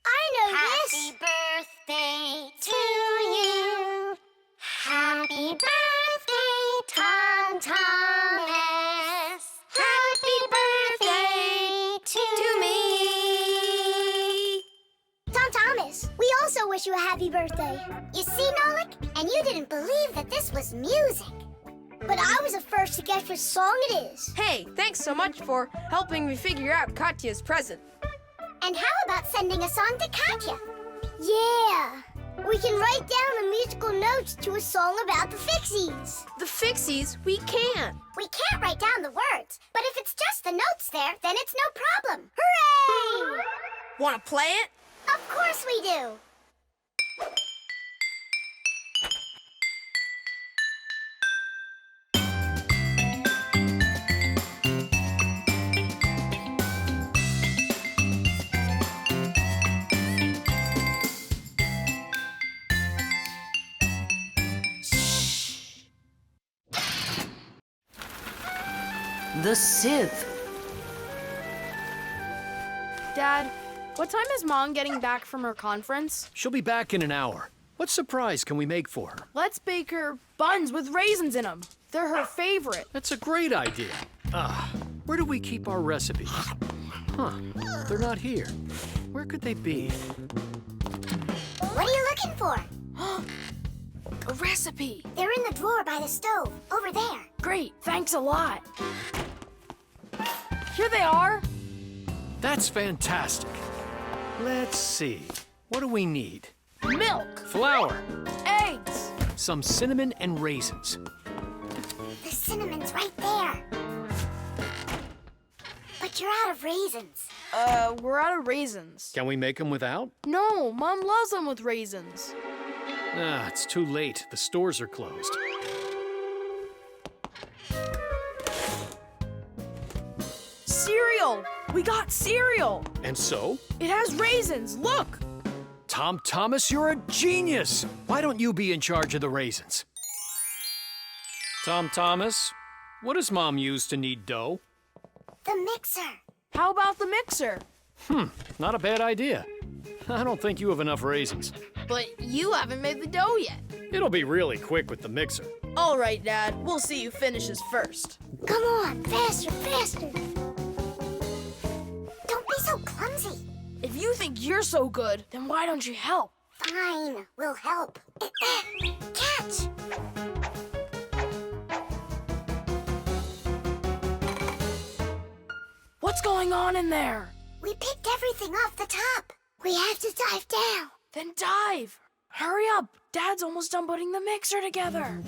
I know this. Happy birthday to you. Happy birthday, Tom Thomas. Happy birthday to me. Tom Thomas, we also wish you a happy birthday. You see, Nolik? And you didn't believe that this was music. But I was the first to guess which song it is. Hey, thanks so much for helping me figure out Katya's present. And how about sending a song to Katya? Yeah! We can write down the musical notes to a song about the Fixies. The Fixies? We can't. We can't write down the words, but if it's just the notes there, then it's no problem. Hooray! Want to play it? Of course we do. The Sieve. Dad, what time is Mom getting back from her conference? She'll be back in an hour. What surprise can we make for her? Let's bake her buns with raisins in them. They're her favorite. That's a great idea. Where do we keep our recipes? Huh, they're not here. Where could they be? What are you looking for? A recipe. They're in the drawer by the stove, over there. Great, thanks a lot. Here they are. That's fantastic. Let's see. What do we need? Milk, Flour, eggs. some cinnamon and raisins. The cinnamon's right there. But you're out of raisins. We're out of raisins. Can we make them without? No, Mom loves them with raisins. It's too late. The stores are closed. Cereal! We got cereal! And so? It has raisins, look! Tom Thomas, you're a genius! Why don't you be in charge of the raisins? Tom Thomas, what does Mom use to knead dough? The mixer. How about the mixer? Not a bad idea. I don't think you have enough raisins. But you haven't made the dough yet. It'll be really quick with the mixer. All right, Dad. We'll see who finishes first. Come on, faster, faster. Don't be so clumsy. If you think you're so good, then why don't you help? Fine, we'll help. Catch! What's going on in there? We picked everything off the top. We have to dive down. Then dive. Hurry up. Dad's almost done putting the mixer together.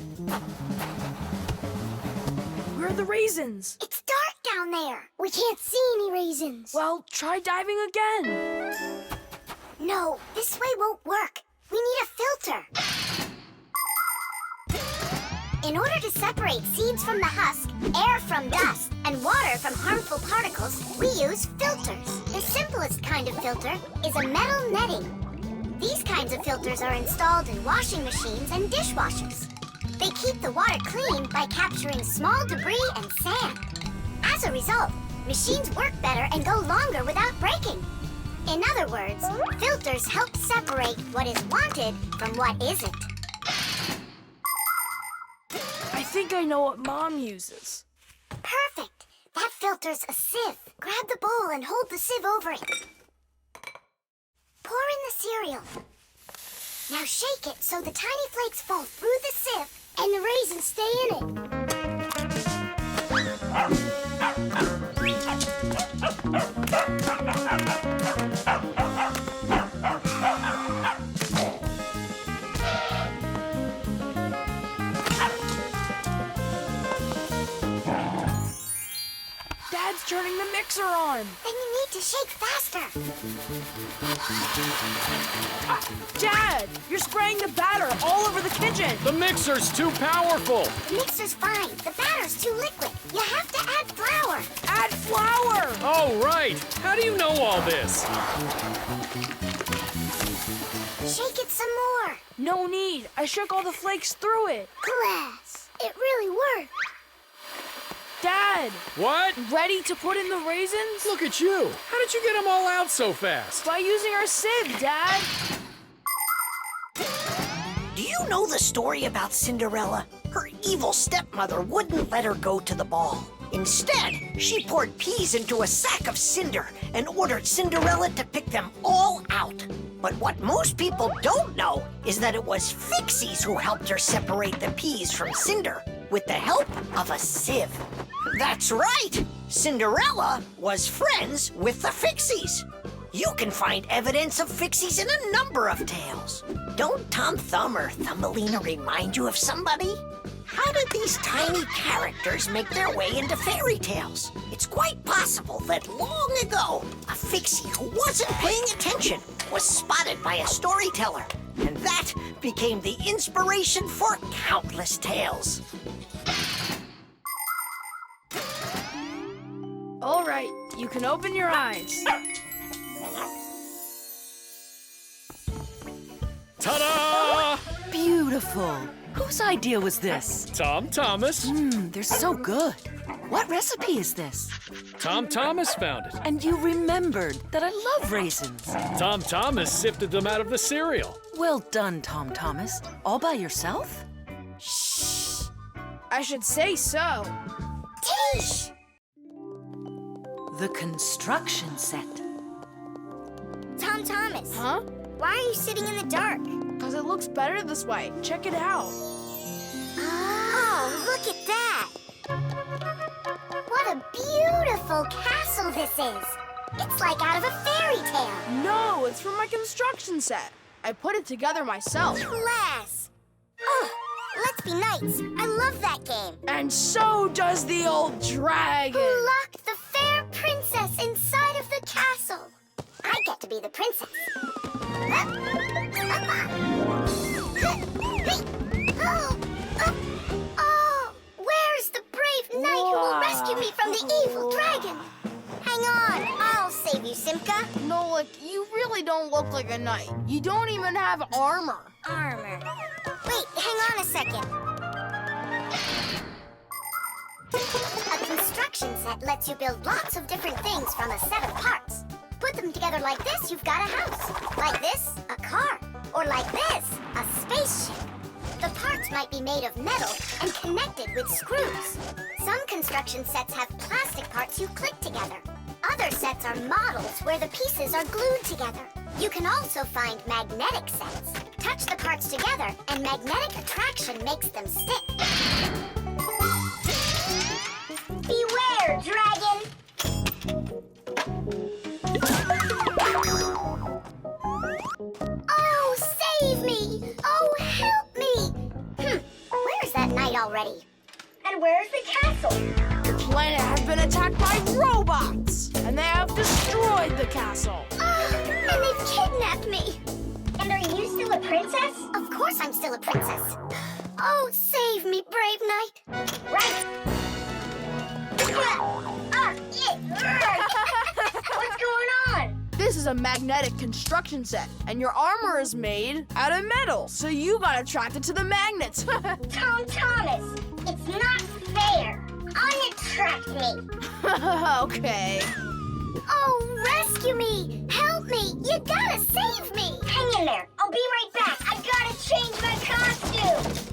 Where are the raisins? It's dark down there. We can't see any raisins. Well, try diving again. No, this way won't work. We need a filter. In order to separate seeds from the husk, air from dust, and water from harmful particles, we use filters. The simplest kind of filter is a metal netting. These kinds of filters are installed in washing machines and dishwashers. They keep the water clean by capturing small debris and sand. As a result, machines work better and go longer without breaking. In other words, filters help separate what is wanted from what isn't. I think I know what Mom uses. Perfect. That filter's a sieve. Grab the bowl and hold the sieve over it. Pour in the cereal. Now shake it so the tiny flakes fall through the sieve and the raisins stay in it. Mom's turning the mixer on. Then you need to shake faster. Dad, you're spraying the batter all over the kitchen. The mixer's too powerful. The mixer's fine. The batter's too liquid. You have to add flour. Add flour. Oh, right. How do you know all this? Shake it some more. No need. I shook all the flakes through it. Glass. It really worked. Dad, What? ready to put in the raisins? Look at you. How did you get them all out so fast? By using our sieve, Dad. Do you know the story about Cinderella? Her evil stepmother wouldn't let her go to the ball. Instead, she poured peas into a sack of cinder and ordered Cinderella to pick them all out. But what most people don't know is that it was Fixies who helped her separate the peas from cinder with the help of a sieve. That's right! Cinderella was friends with the Fixies. You can find evidence of Fixies in a number of tales. Don't Tom Thumb or Thumbelina remind you of somebody? How did these tiny characters make their way into fairy tales? It's quite possible that long ago, a Fixie who wasn't paying attention was spotted by a storyteller, and that became the inspiration for countless tales. All right, you can open your eyes. Ta-da! Beautiful. Whose idea was this? Tom Thomas. They're so good. What recipe is this? Tom Thomas found it. And you remembered that I love raisins. Tom Thomas sifted them out of the cereal. Well done, Tom Thomas. All by yourself? Shh. I should say so. Tish! The construction set. Tom Thomas. Huh? Why are you sitting in the dark? Because it looks better this way. Check it out. Oh, look at that! What a beautiful castle this is! It's like out of a fairy tale. No, it's from my construction set. I put it together myself. Class! Oh, let's be knights. I love that game. And so does the old dragon. Who locked the fair princess inside of the castle? I get to be the princess. Oh, where's the brave knight who will rescue me from the evil dragon? Hang on, I'll save you, Simka. Nolik, you really don't look like a knight. You don't even have armor. Armor. Wait, hang on a second. A construction set lets you build lots of different things from a set of parts. Put them together like this, you've got a house. Like this, a car. Or like this, a spaceship. The parts might be made of metal and connected with screws. Some construction sets have plastic parts you click together. Other sets are models where the pieces are glued together. You can also find magnetic sets. Touch the parts together and magnetic attraction makes them stick. Beware, dragon! Oh, save me! Oh, help me! Where's that knight already? And where's the castle? The planet has been attacked by robots, and they have destroyed the castle. And they've kidnapped me. And are you still a princess? Of course I'm still a princess. Oh, save me, brave knight. Right. What's going on? This is a magnetic construction set, and your armor is made out of metal, so you got attracted to the magnets. Tom Thomas, it's not fair. Unattract me. Okay. Oh, rescue me! Help me! You gotta save me! Hang in there. I'll be right back. I gotta change my costume.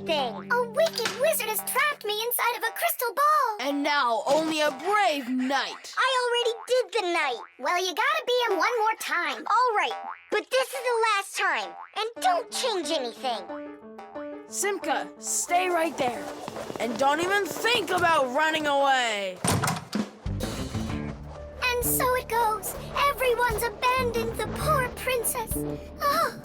Thing. A wicked wizard has trapped me inside of a crystal ball. And now only a brave knight. I already did the night. Well, you gotta be him one more time. All right, but this is the last time. And don't change anything. Simka, stay right there. And don't even think about running away. And so it goes. Everyone's abandoned the poor princess. Oh.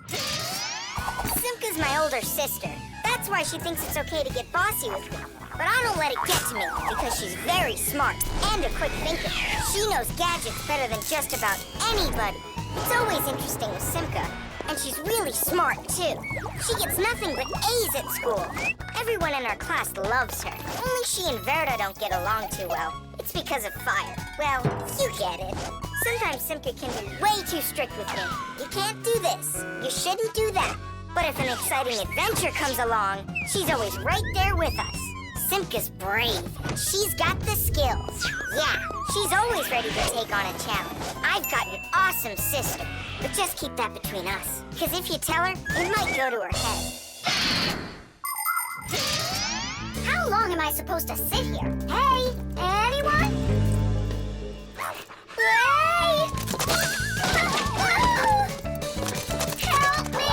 Simka's my older sister. That's why she thinks it's okay to get bossy with me. But I don't let it get to me because she's very smart and a quick thinker. She knows gadgets better than just about anybody. It's always interesting with Simka. And she's really smart, too. She gets nothing but A's at school. Everyone in our class loves her. Only she and Verda don't get along too well. It's because of fire. Well, you get it. Sometimes Simka can be way too strict with me. You can't do this. You shouldn't do that. But if an exciting adventure comes along, she's always right there with us. Simka's brave. She's got the skills. Yeah, she's always ready to take on a challenge. I've got an awesome sister. But just keep that between us. Because if you tell her, it might go to her head. How long am I supposed to sit here? Hey, anyone? Hey! Help me!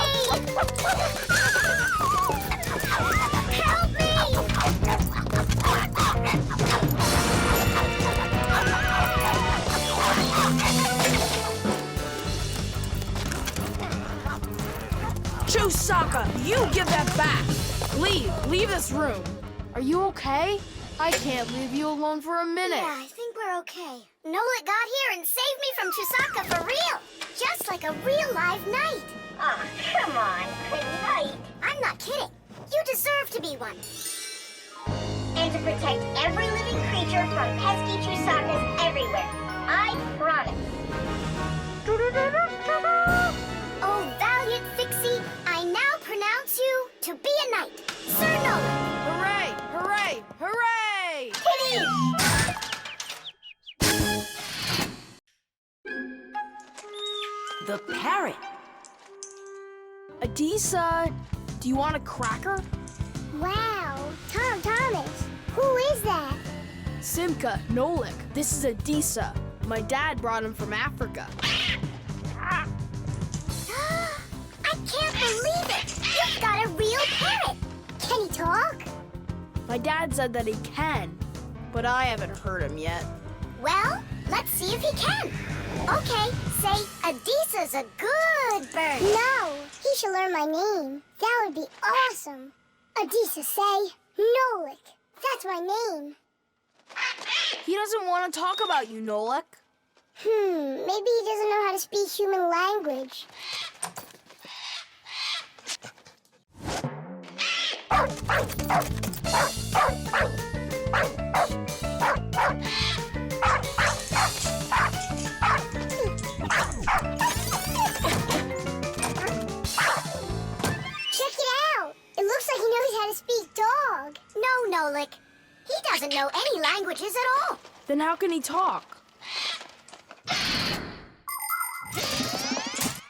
Help me! Chusaka, you give that back. Leave this room. Are you okay? I can't leave you alone for a minute. Yeah, I think we're okay. Nolik got here and saved me from Chusaka for real. Just like a real live knight. Oh, come on, a knight. I'm not kidding. You deserve to be one. And to protect every living creature from pesky Chusakas everywhere. I promise. Oh, valiant Fixie, I now pronounce you to be a knight. Sir Nolik. Hooray! Hooray! Hooray! Kitty! The parrot. Adisa, do you want a cracker? Wow, Thomas, who is that? Simka, Nolik, this is Adisa. My dad brought him from Africa. I can't believe it! You've got a real parrot! Can he talk? My dad said that he can, but I haven't heard him yet. Well, let's see if he can. Okay, say Adisa's a good bird. No, he should learn my name. That would be awesome. Adisa, say Nolik. That's my name. He doesn't want to talk about you, Nolik. Maybe he doesn't know how to speak human language. Check it out. It looks like he knows how to speak dog. No, Nolik. He doesn't know any languages at all. Then how can he talk?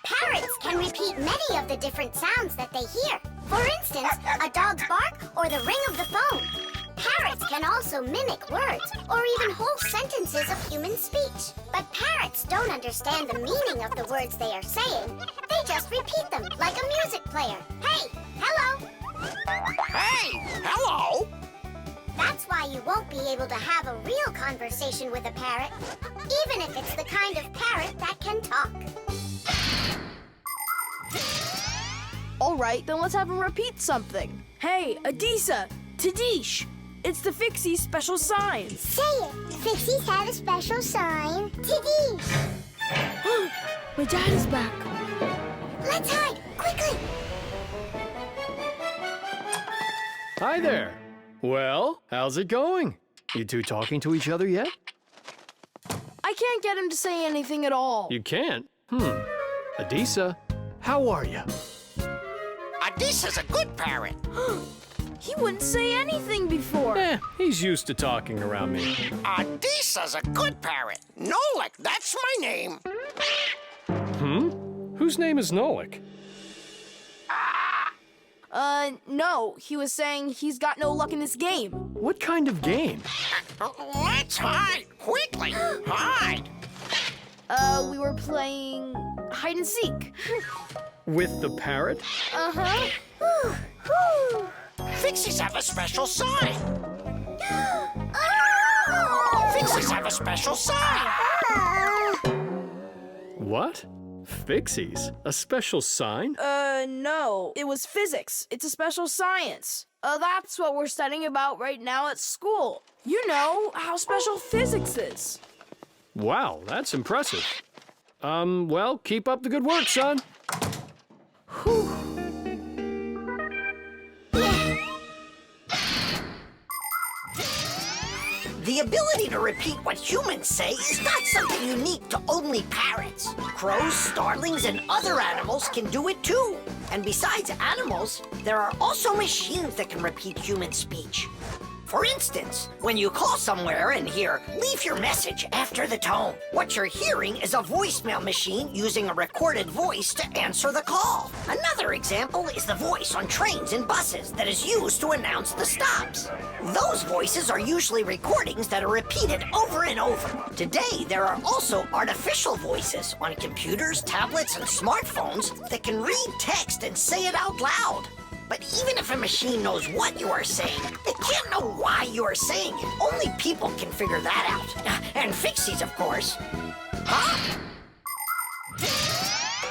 Parrots can repeat many of the different sounds that they hear. For instance, a dog's bark or the ring of the phone. Parrots can also mimic words or even whole sentences of human speech. But parrots don't understand the meaning of the words they are saying. They just repeat them like a music player. Hey, hello. Hey, hello. That's why you won't be able to have a real conversation with a parrot, even if it's the kind of parrot that can talk. All right, then let's have him repeat something. Hey, Adisa, Tadish, it's the Fixies' special sign. Say it. Fixies have a special sign. Tadish. My dad is back. Let's hide, quickly. Hi there. Well, how's it going? You two talking to each other yet? I can't get him to say anything at all. You can't? Adisa, how are you? Adisa's a good parrot. He wouldn't say anything before. He's used to talking around me. Adisa's a good parrot. Nolik, that's my name. Whose name is Nolik? No. He was saying he's got no luck in this game. What kind of game? Let's hide! Quickly! Hide! We were playing hide and seek. With the parrot? Uh-huh. Fixies have a special sign! Fixies have a special sign! What? Fixies? A special sign? No. It was physics. It's a special science. That's what we're studying about right now at school. You know how special physics is. Wow, that's impressive. Well, keep up the good work, son. Whew. The ability to repeat what humans say is not something unique to only parrots. Crows, starlings, and other animals can do it too. And besides animals, there are also machines that can repeat human speech. For instance, when you call somewhere and hear, "Leave your message after the tone," what you're hearing is a voicemail machine using a recorded voice to answer the call. Another example is the voice on trains and buses that is used to announce the stops. Those voices are usually recordings that are repeated over and over. Today, there are also artificial voices on computers, tablets, and smartphones that can read text and say it out loud. But even if a machine knows what you are saying, it can't know why you are saying it. Only people can figure that out. And Fixies, of course. Huh?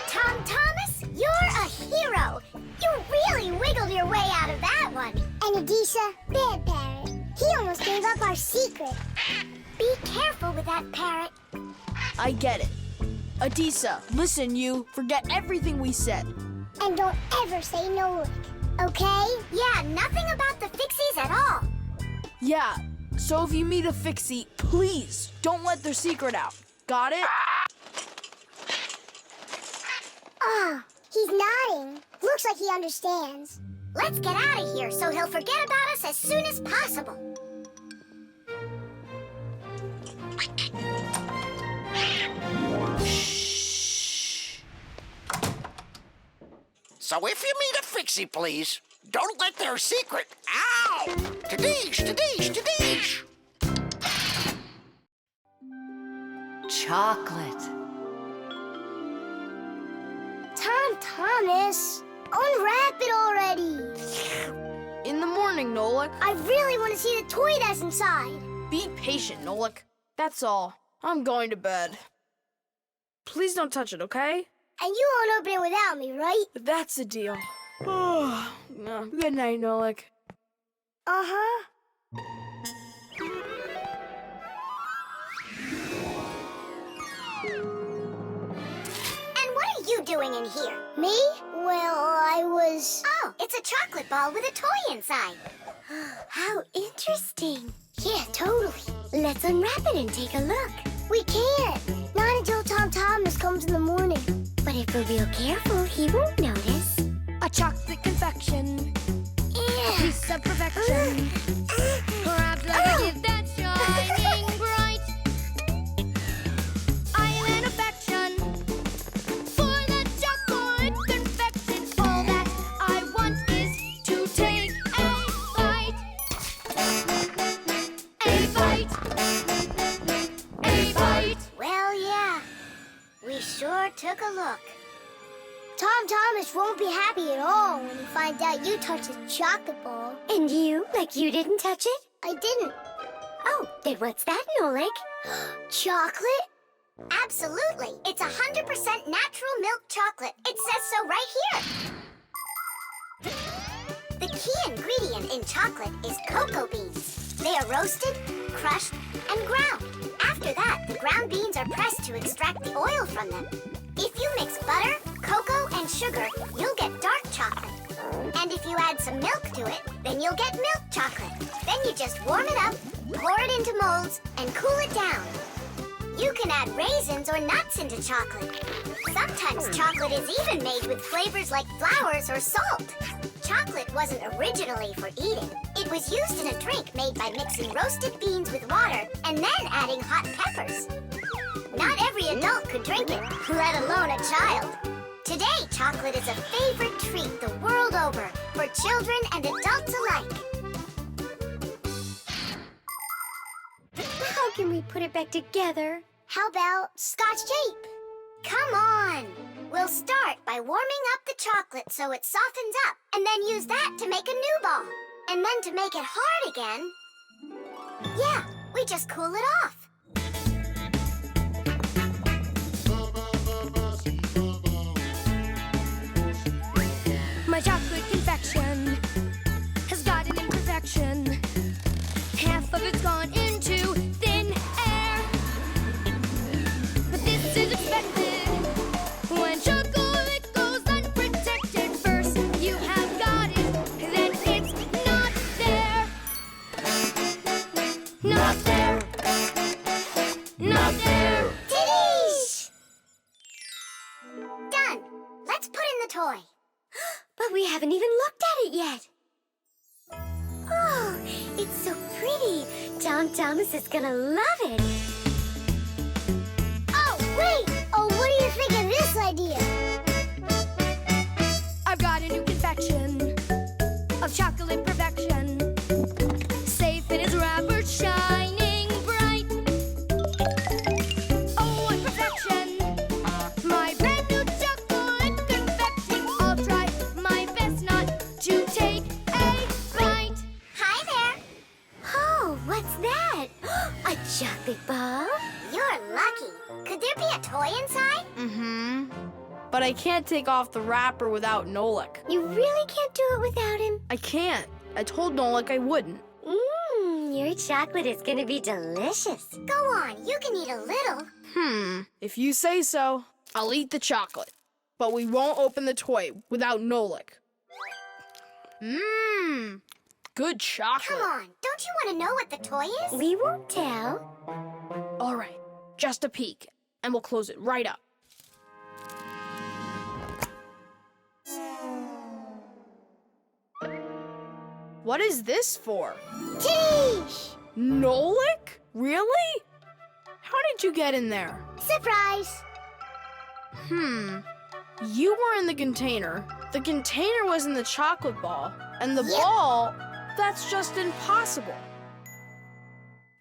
Tom Thomas, you're a hero. You really wiggled your way out of that one. And Adisha, bad parrot. He almost gave up our secret. Be careful with that parrot. I get it. Adisa, listen, you. Forget everything we said. And don't ever say Nolik. Okay? Yeah, nothing about the Fixies at all. Yeah, so if you meet a Fixie, please don't let their secret out. Got it? Oh, he's nodding. Looks like he understands. Let's get out of here so he'll forget about us as soon as possible. So if you meet a Fixie, please, don't let their secret... Ow! Tadish, tadish, tadish! Chocolate. Tom Thomas, unwrap it already. In the morning, Nolik. I really want to see the toy that's inside. Be patient, Nolik. That's all. I'm going to bed. Please don't touch it, okay? And you won't open it without me, right? That's the deal. Good night, Nolik. Uh-huh. And what are you doing in here? Me? Well, I was... Oh, it's a chocolate ball with a toy inside. How interesting. Yeah, totally. Let's unwrap it and take a look. We can't. Not until Tom Thomas comes in the morning. But if we're real careful, he won't notice. A chocolate confection, Yeah. a piece of perfection. Perhaps like a gift that's shining bright. I am an affection for the chocolate confection. All that I want is to take a bite. A bite. A bite. Well, yeah. We sure took a look. Tom Thomas won't be happy at all when he finds out you touched a chocolate ball. And you? Like you didn't touch it? I didn't. Oh, then what's that, Nolik? Chocolate? Absolutely. It's 100% natural milk chocolate. It says so right here. The key ingredient in chocolate is cocoa beans. They are roasted, crushed, and ground. After that, the ground beans are pressed to extract the oil from them. If you mix butter, cocoa, and sugar, you'll get dark chocolate. And if you add some milk to it, then you'll get milk chocolate. Then you just warm it up, pour it into molds, and cool it down. You can add raisins or nuts into chocolate. Sometimes chocolate is even made with flavors like flowers or salt. Chocolate wasn't originally for eating. It was used in a drink made by mixing roasted beans with water and then adding hot peppers. Not every adult could drink it, let alone a child. Today, chocolate is a favorite treat the world over, for children and adults alike. How can we put it back together? How about Scotch tape? Come on! We'll start by warming up the chocolate so it softens up, and then use that to make a new ball. And then to make it hard again, yeah, we just cool it off. My chocolate confection has got an imperfection. Half of it's gone into thin air. But this is expected when chocolate goes unprotected. First you have got it, then it's not there. Not there. Not there. Titties! Done. Let's put in the toy. But we haven't even looked at it yet. Oh, it's so pretty. Tom Thomas is gonna love it. Oh, wait! Oh, what do you think of this idea? I've got a new confection of chocolate perfection. Safe in its wrapper, shining bright. Oh, what perfection! My brand new chocolate confection. I'll try my best not to take a bite. Hi there. Oh, what's that? A chocolate ball? You're lucky. Could there be a toy inside? Mm-hmm. But I can't take off the wrapper without Nolik. You really can't do it without him? I can't. I told Nolik I wouldn't. Your chocolate is gonna be delicious. Go on, you can eat a little. If you say so, I'll eat the chocolate. But we won't open the toy without Nolik. Good chocolate. Come on, don't you want to know what the toy is? We won't tell. All right, just a peek, and we'll close it right up. What is this for? Titties! Nolik? Really? How did you get in there? Surprise! You were in the container. The container was in the chocolate ball. And the Yep. ball, that's just impossible.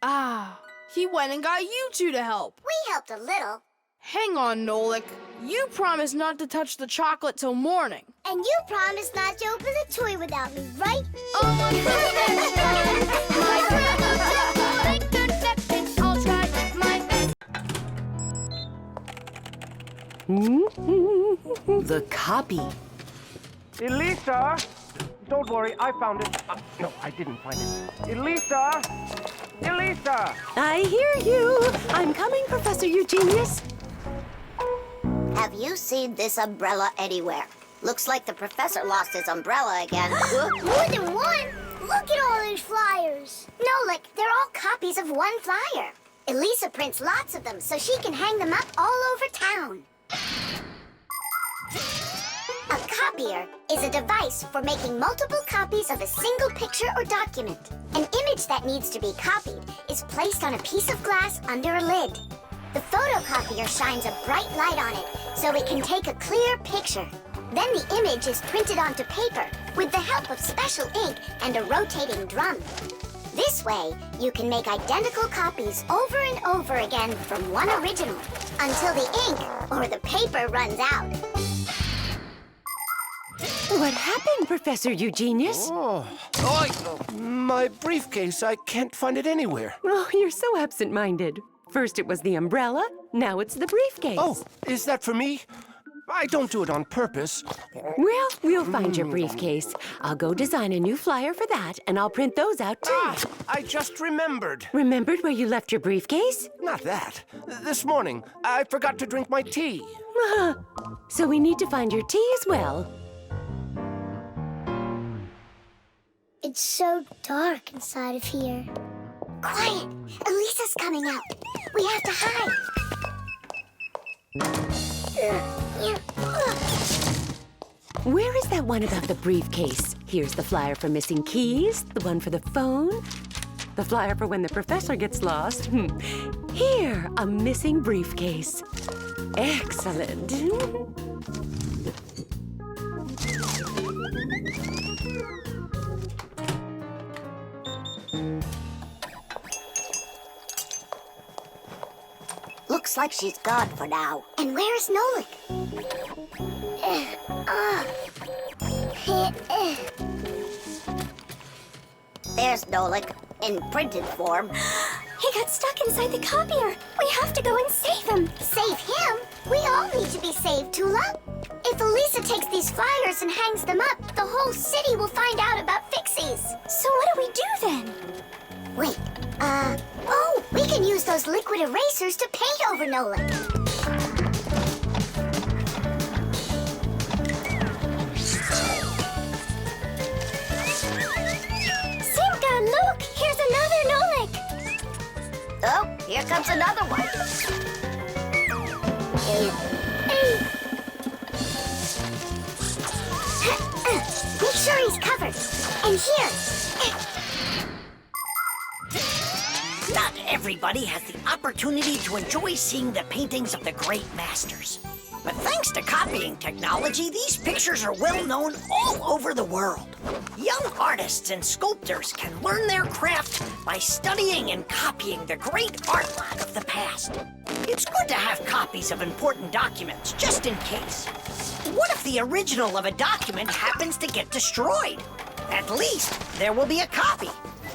Ah, he went and got you two to help. We helped a little. Hang on, Nolik. You promised not to touch the chocolate till morning. And you promised not to open the toy without me, right? Oh, what perfection! My brand new chocolate confection. I'll try my best. The copy. Elisa! Don't worry, I found it. No, I didn't find it. Elisa! Elisa! I hear you. I'm coming, Professor Eugenius. Have you seen this umbrella anywhere? Looks like the professor lost his umbrella again. More than one? Look at all these flyers. Nolik, they're all copies of one flyer. Elisa prints lots of them so she can hang them up all over town. A copier is a device for making multiple copies of a single picture or document. An image that needs to be copied is placed on a piece of glass under a lid. The photocopier shines a bright light on it so it can take a clear picture. Then the image is printed onto paper with the help of special ink and a rotating drum. This way, you can make identical copies over and over again from one original until the ink or the paper runs out. What happened, Professor Eugenius? My briefcase, I can't find it anywhere. Oh, you're so absent-minded. First it was the umbrella, now it's the briefcase. Oh, is that for me? I don't do it on purpose. Well, we'll find your briefcase. I'll go design a new flyer for that, and I'll print those out, too. I just remembered. Remembered where you left your briefcase? Not that. This morning, I forgot to drink my tea. So we need to find your tea as well. It's so dark inside of here. Quiet! Elisa's coming out. We have to hide. Where is that one about the briefcase? Here's the flyer for missing keys, the one for the phone, the flyer for when the professor gets lost. Here, a missing briefcase. Excellent. Looks like she's gone for now. And where's Nolik? There's Nolik, in printed form. He got stuck inside the copier. We have to go and save him. Save him? We all need to be saved, Tula. If Elisa takes these flyers and hangs them up, the whole city will find out about Fixies. So what do we do then? Wait, oh, we can use those liquid erasers to paint over Nolik. Simka, look! Here's another Nolik! Oh, here comes another one. Make sure he's covered. And here. Not everybody has the opportunity to enjoy seeing the paintings of the great masters. But thanks to copying technology, these pictures are well known all over the world. Young artists and sculptors can learn their craft by studying and copying the great art lot of the past. It's good to have copies of important documents, just in case. What if the original of a document happens to get destroyed? At least there will be a copy.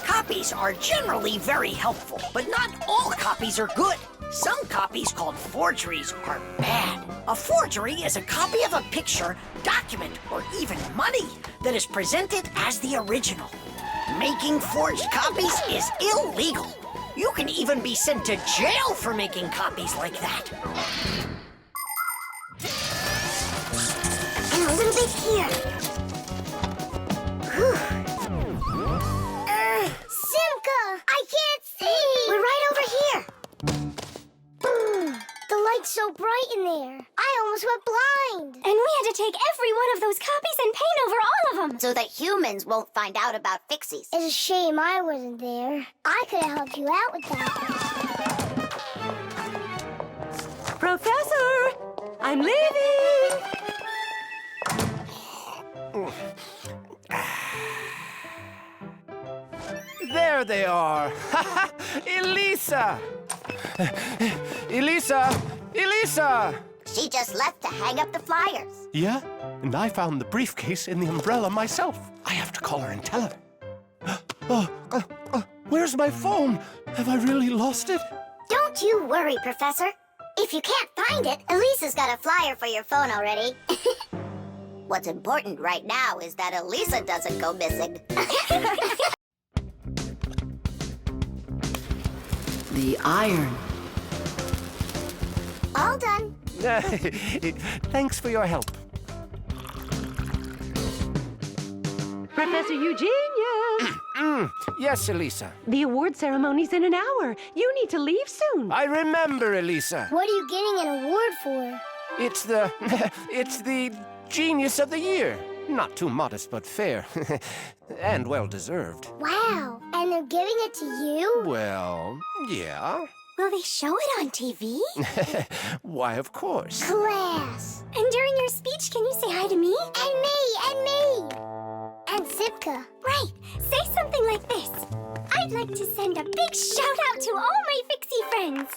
Copies are generally very helpful, but not all copies are good. Some copies called forgeries are bad. A forgery is a copy of a picture, document, or even money that is presented as the original. Making forged copies is illegal. You can even be sent to jail for making copies like that. And a little bit here. Simka! I can't see! We're right over here. The light's so bright in there. I almost went blind. And we had to take every one of those copies and paint over all of them. So that humans won't find out about Fixies. It's a shame I wasn't there. I could have helped you out with that. Professor! I'm leaving! There they are. Elisa! Elisa! Elisa! She just left to hang up the flyers. Yeah? And I found the briefcase in the umbrella myself. I have to call her and tell her. Where's my phone? Have I really lost it? Don't you worry, Professor. If you can't find it, Elisa's got a flyer for your phone already. What's important right now is that Elisa doesn't go missing. The iron. All done. Thanks for your help. Professor Eugenius! Yes, Elisa. The award ceremony's in an hour. You need to leave soon. I remember, Elisa. What are you getting an award for? It's the... it's the Genius of the Year. Not too modest, but fair. And well-deserved. Wow. And they're giving it to you? Well, yeah. Will they show it on TV? Why, of course. Class. And during your speech, can you say hi to me? And me, and me. And Simka. Right. Say something like this. I'd like to send a big shout-out to all my Fixie friends.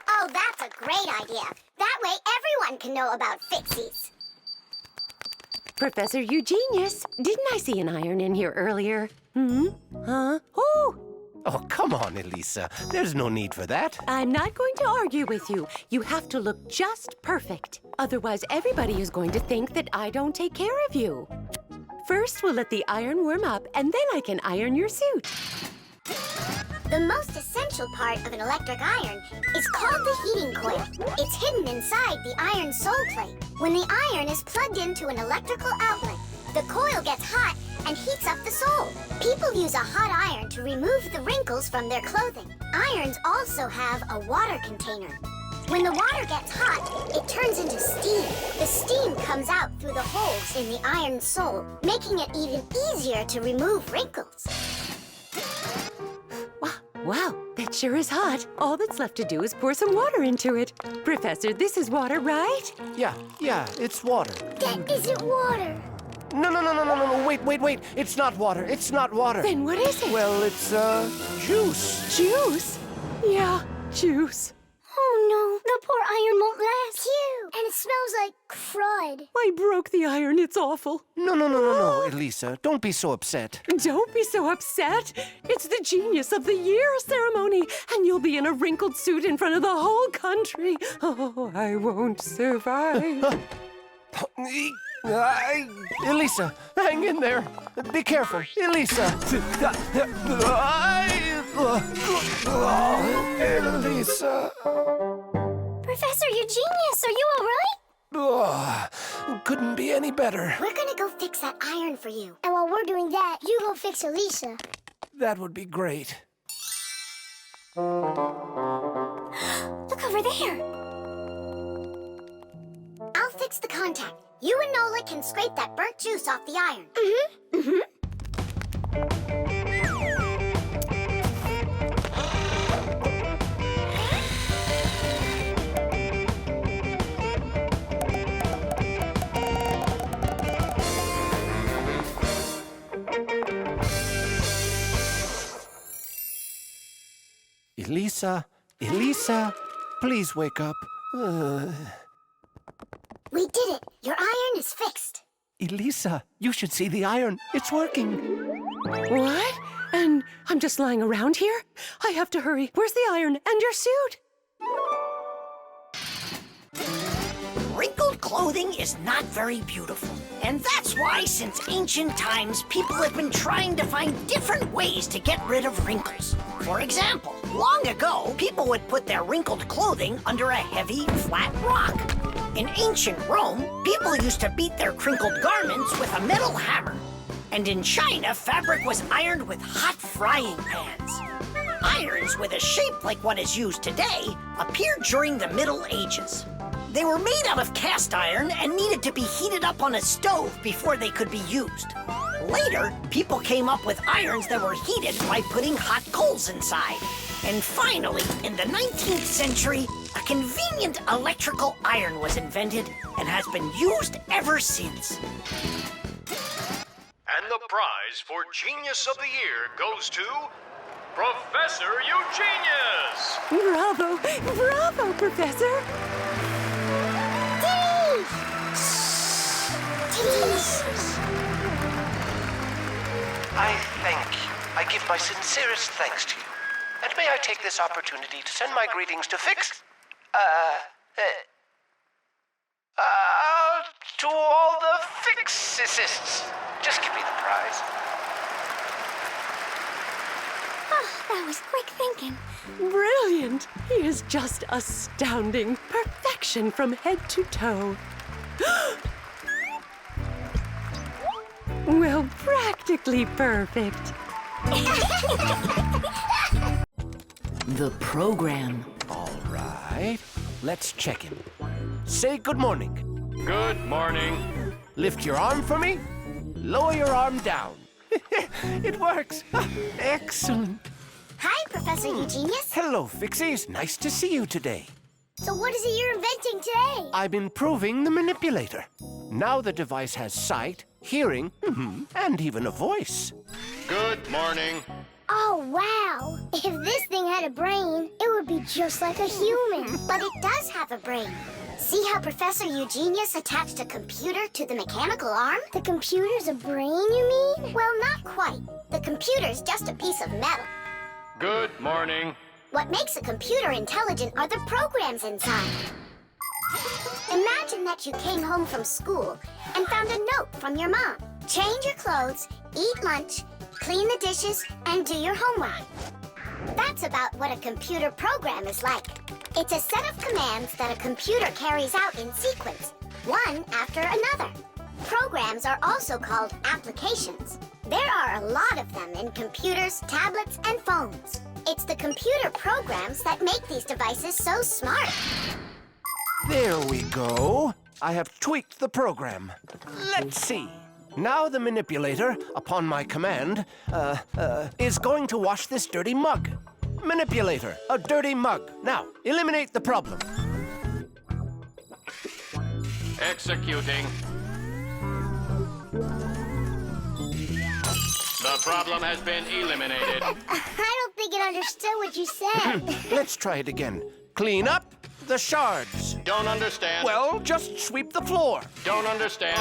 Oh, that's a great idea. That way everyone can know about Fixies. Professor Eugenius, didn't I see an iron in here earlier? Huh? Oh, come on, Elisa. There's no need for that. I'm not going to argue with you. You have to look just perfect. Otherwise, everybody is going to think that I don't take care of you. First, we'll let the iron warm up, and then I can iron your suit. The most essential part of an electric iron is called the heating coil. It's hidden inside the iron sole plate. When the iron is plugged into an electrical outlet, the coil gets hot and heats up the sole. People use a hot iron to remove the wrinkles from their clothing. Irons also have a water container. When the water gets hot, it turns into steam. The steam comes out through the holes in the iron sole, making it even easier to remove wrinkles. Wow, that sure is hot. All that's left to do is pour some water into it. Professor, this is water, right? Yeah, it's water. That isn't water. No, wait. It's not water. It's not water. Then what is it? Well, it's, juice. Juice? Yeah, juice. Oh no, the poor iron won't last. Phew, and it smells like crud. I broke the iron. It's awful. No, Elisa. Don't be so upset. Don't be so upset. It's the Genius of the Year ceremony, and you'll be in a wrinkled suit in front of the whole country. Oh, I won't survive. Elisa, hang in there. Be careful. Elisa. Elisa. Professor Eugenius, are you all right? Couldn't be any better. We're gonna go fix that iron for you. And while we're doing that, you go fix Elisa. That would be great. Look over there. I'll fix the contact. You and Nolik can scrape that burnt juice off the iron. Elisa, please wake up. We did it. Your iron is fixed. Elisa, you should see the iron. It's working. What? And I'm just lying around here? I have to hurry. Where's the iron and your suit? Wrinkled clothing is not very beautiful. And that's why, since ancient times, people have been trying to find different ways to get rid of wrinkles. For example, long ago, people would put their wrinkled clothing under a heavy, flat rock. In ancient Rome, people used to beat their crinkled garments with a metal hammer. And in China, fabric was ironed with hot frying pans. Irons with a shape like what is used today appeared during the Middle Ages. They were made out of cast iron and needed to be heated up on a stove before they could be used. Later, people came up with irons that were heated by putting hot coals inside. And finally, in the 19th century, a convenient electrical iron was invented and has been used ever since. And the prize for Genius of the Year goes to Professor Eugenius! Bravo! Bravo, Professor! I give my sincerest thanks to you. And may I take this opportunity to send my greetings to to all the Fixies. Just give me the prize. Oh, that was quick thinking. Brilliant! He is just astounding. Perfection from head to toe. Well, practically perfect. The program. All right. Let's check him. Say good morning. Good morning. Lift your arm for me. Lower your arm down. It works. Excellent. Hi, Professor Eugenius. Hello, Fixies. Nice to see you today. So what is it you're inventing today? I'm improving the manipulator. Now the device has sight, hearing, and even a voice. Good morning. Oh, wow. If this thing had a brain, it would be just like a human. But it does have a brain. See how Professor Eugenius attached a computer to the mechanical arm? The computer's a brain, you mean? Well, not quite. The computer's just a piece of metal. Good morning. What makes a computer intelligent are the programs inside. Imagine that you came home from school and found a note from your mom. Change your clothes, eat lunch, clean the dishes, and do your homework. That's about what a computer program is like. It's a set of commands that a computer carries out in sequence, one after another. Programs are also called applications. There are a lot of them in computers, tablets, and phones. It's the computer programs that make these devices so smart. There we go. I have tweaked the program. Let's see. Now the manipulator, upon my command, is going to wash this dirty mug. Manipulator, a dirty mug. Now, eliminate the problem. Executing. The problem has been eliminated. I don't think it understood what you said. Let's try it again. Clean up the shards. Don't understand. Well, just sweep the floor. Don't understand.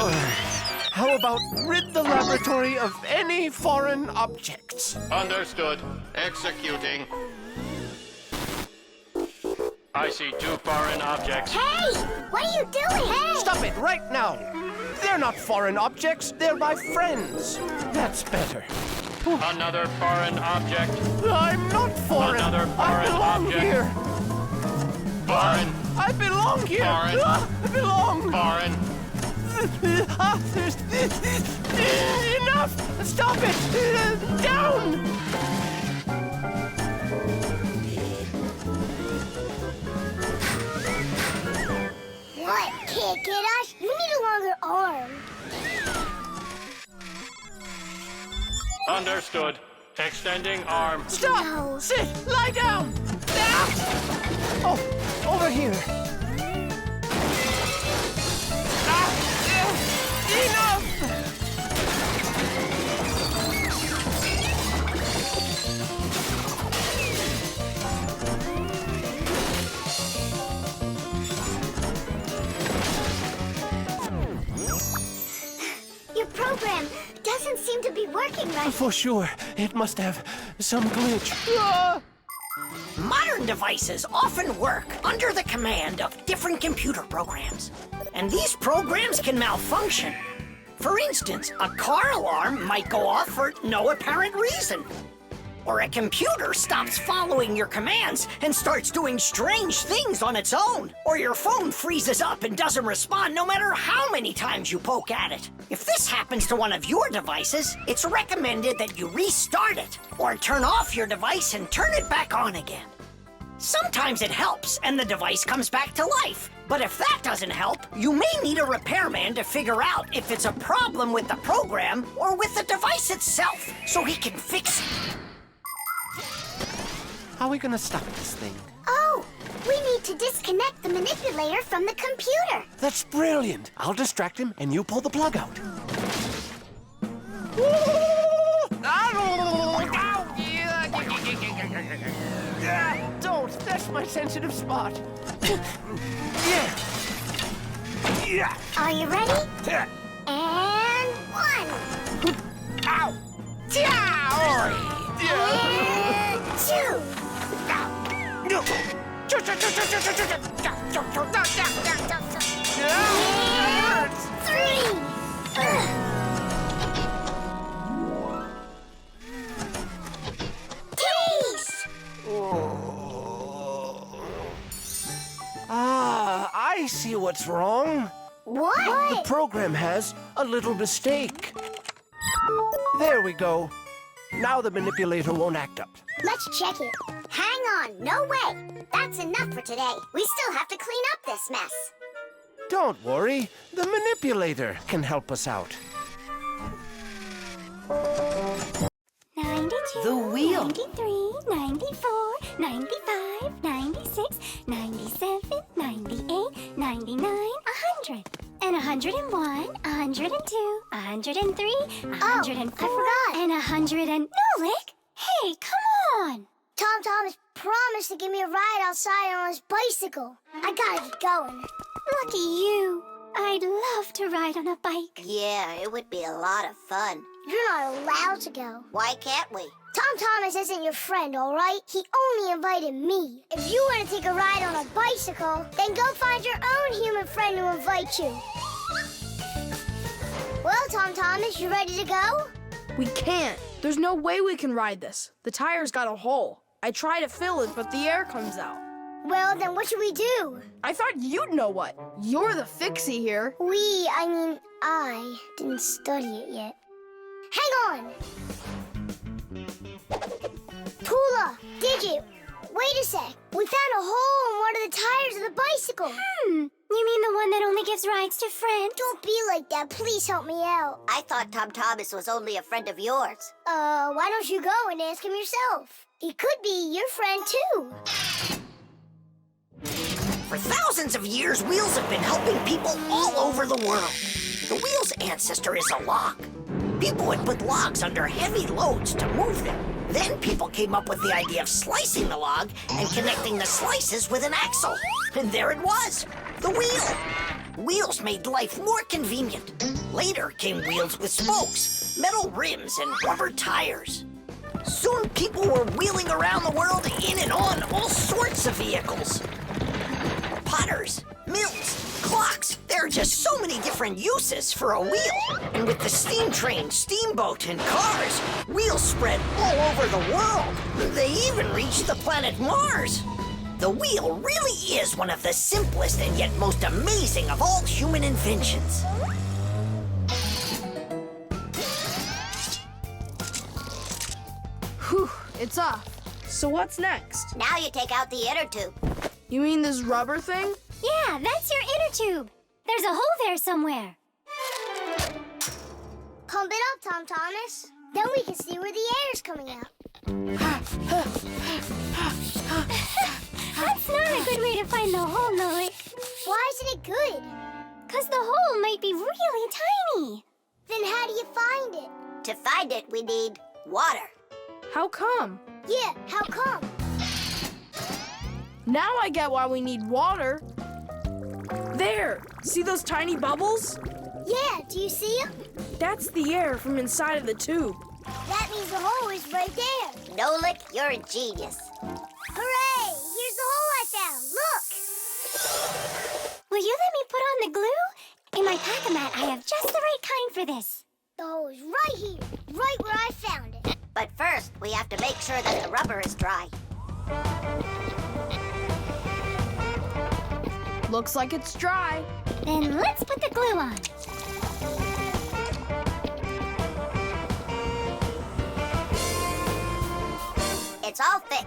How about rid the laboratory of any foreign objects? Understood. Executing. I see 2 foreign objects. Hey! What are you doing? Hey! Stop it right now. They're not foreign objects. They're my friends. That's better. Another foreign object. I'm not foreign. Another I foreign belong object. here. Foreign. I belong here. Foreign. I belong. Foreign. Enough! Stop it! Down! What? Can't get us? You need a longer arm. Understood. Extending arm. Stop! No. Sit! Lie down! Ah! Oh, over here. Enough! Your program doesn't seem to be working right. For sure. It must have some glitch. Modern devices often work under the command of different computer programs. And these programs can malfunction. For instance, a car alarm might go off for no apparent reason. Or a computer stops following your commands and starts doing strange things on its own. Or your phone freezes up and doesn't respond no matter how many times you poke at it. If this happens to one of your devices, it's recommended that you restart it or turn off your device and turn it back on again. Sometimes it helps and the device comes back to life. But if that doesn't help, you may need a repairman to figure out if it's a problem with the program or with the device itself, so he can fix it. How are we gonna stop this thing? Oh, we need to disconnect the manipulator from the computer. That's brilliant. I'll distract him and you pull the plug out. Don't. That's my sensitive spot. Yeah. Are you ready? And 1. Ow! And 2. And 3. Taste! I see what's wrong. What? The program has a little mistake. There we go. Now the manipulator won't act up. Let's check it. Hang on, no way. That's enough for today. We still have to clean up this mess. Don't worry. The manipulator can help us out. 92, The wheel. 93, 94, 95, 96, 97, 98, 99, 100. And 101, 102, 103, 104, I forgot. and 100 and... Nolik? Hey, come on! Tom Thomas promised to give me a ride outside on his bicycle. I gotta get going. Lucky you. I'd love to ride on a bike. Yeah, it would be a lot of fun. You're not allowed to go. Why can't we? Tom Thomas isn't your friend, all right? He only invited me. If you want to take a ride on a bicycle, then go find your own human friend to invite you. Well, Tom Thomas, you ready to go? We can't. There's no way we can ride this. The tire's got a hole. I try to fill it, but the air comes out. Well, then what should we do? I thought you'd know what. You're the Fixie here. I didn't study it yet. Hang on! Tula, Digit, wait a sec. We found a hole in one of the tires of the bicycle. You mean the one that only gives rides to friends? Don't be like that. Please help me out. I thought Tom Thomas was only a friend of yours. Why don't you go and ask him yourself? He could be your friend, too. For thousands of years, wheels have been helping people all over the world. The wheel's ancestor is a lock. People would put logs under heavy loads to move them. Then people came up with the idea of slicing the log and connecting the slices with an axle. And there it was, the wheel. Wheels made life more convenient. Later came wheels with spokes, metal rims, and rubber tires. Soon people were wheeling around the world in and on all sorts of vehicles. Potters, mills, clocks. There are just so many different uses for a wheel. And with the steam train, steamboat, and cars, wheels spread all over the world. They even reached the planet Mars. The wheel really is one of the simplest and yet most amazing of all human inventions. Whew, it's off. So what's next? Now you take out the inner tube. You mean this rubber thing? Yeah, that's your inner tube. There's a hole there somewhere. Pump it up, Tom Thomas. Then we can see where the air's coming out. That's not a good way to find the hole, Nolik. Why isn't it good? 'Cause the hole might be really tiny. Then how do you find it? To find it, we need water. How come? Yeah, how come? Now I get why we need water. There! See those tiny bubbles? Yeah, do you see them? That's the air from inside of the tube. That means the hole is right there. Nolik, you're a genius. Hooray! Here's the hole I found. Look! Will you let me put on the glue? In my pack-a-mat, I have just the right kind for this. The hole is right here, right where I found it. But first, we have to make sure that the rubber is dry. Looks like it's dry. Then let's put the glue on. It's all fixed.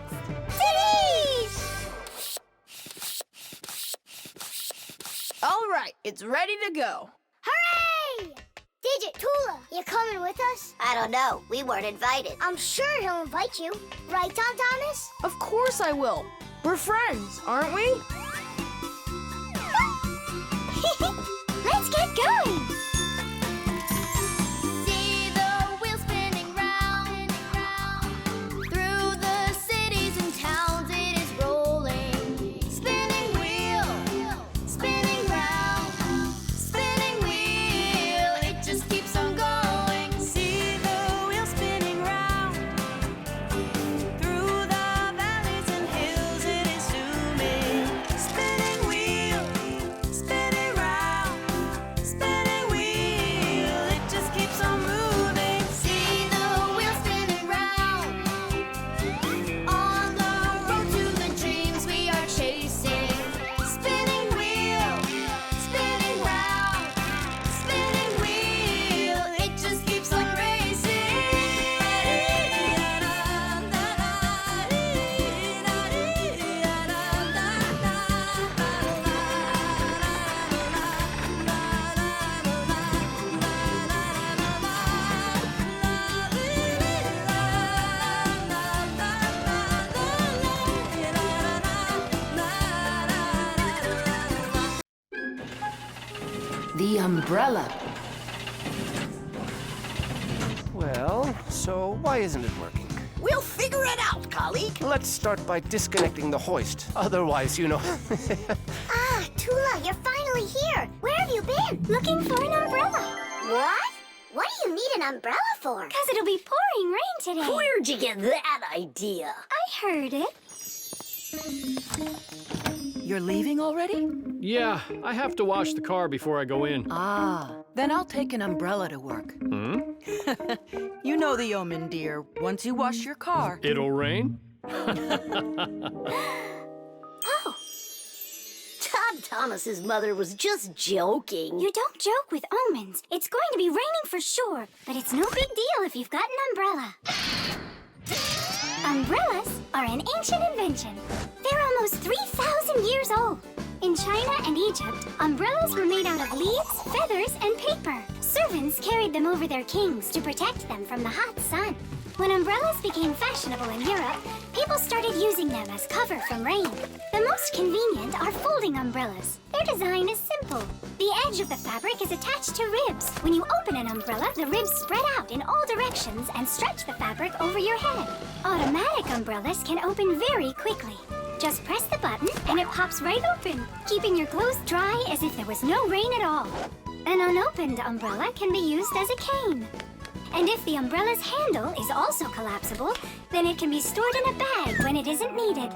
All right, it's ready to go. Hooray! Digit, Tula, you coming with us? I don't know. We weren't invited. I'm sure he'll invite you. Right, Tom Thomas? Of course I will. We're friends, aren't we? Let's get going. See the wheel spinning round, through the cities and towns it is rolling. Spinning wheel, spinning round, spinning wheel, it just keeps on going. See the wheel spinning round, through the valleys and hills it is zooming. Spinning wheel, spinning round, spinning wheel, it just keeps on moving. See the wheel spinning round, on the road to the dreams we are chasing. Spinning wheel, spinning round, spinning wheel, it just keeps on racing. The umbrella. Well, so why isn't it working? We'll figure it out, colleague. Let's start by disconnecting the hoist. Otherwise, you know. Ah, Tula, you're finally here. Where have you been? Looking for an umbrella. What? What do you need an umbrella for? 'Cause it'll be pouring rain today. Where'd you get that idea? I heard it. You're leaving already? Yeah, I have to wash the car before I go in. Ah, then I'll take an umbrella to work. You know the omen, dear. Once you wash your car. It'll rain? Oh, Tom Thomas's mother was just joking. you don't joke with omens. It's going to be raining for sure, but it's no big deal if you've got an umbrella. Umbrellas are an ancient invention. They're almost 3,000 years old. In China and Egypt, umbrellas were made out of leaves, feathers, and paper. Servants carried them over their kings to protect them from the hot sun. When umbrellas became fashionable in Europe, people started using them as cover from rain. The most convenient are folding umbrellas. Their design is simple. The edge of the fabric is attached to ribs. When you open an umbrella, the ribs spread out in all directions and stretch the fabric over your head. Automatic umbrellas can open very quickly. Just press the button and it pops right open, keeping your clothes dry as if there was no rain at all. An unopened umbrella can be used as a cane. And if the umbrella's handle is also collapsible, then it can be stored in a bag when it isn't needed.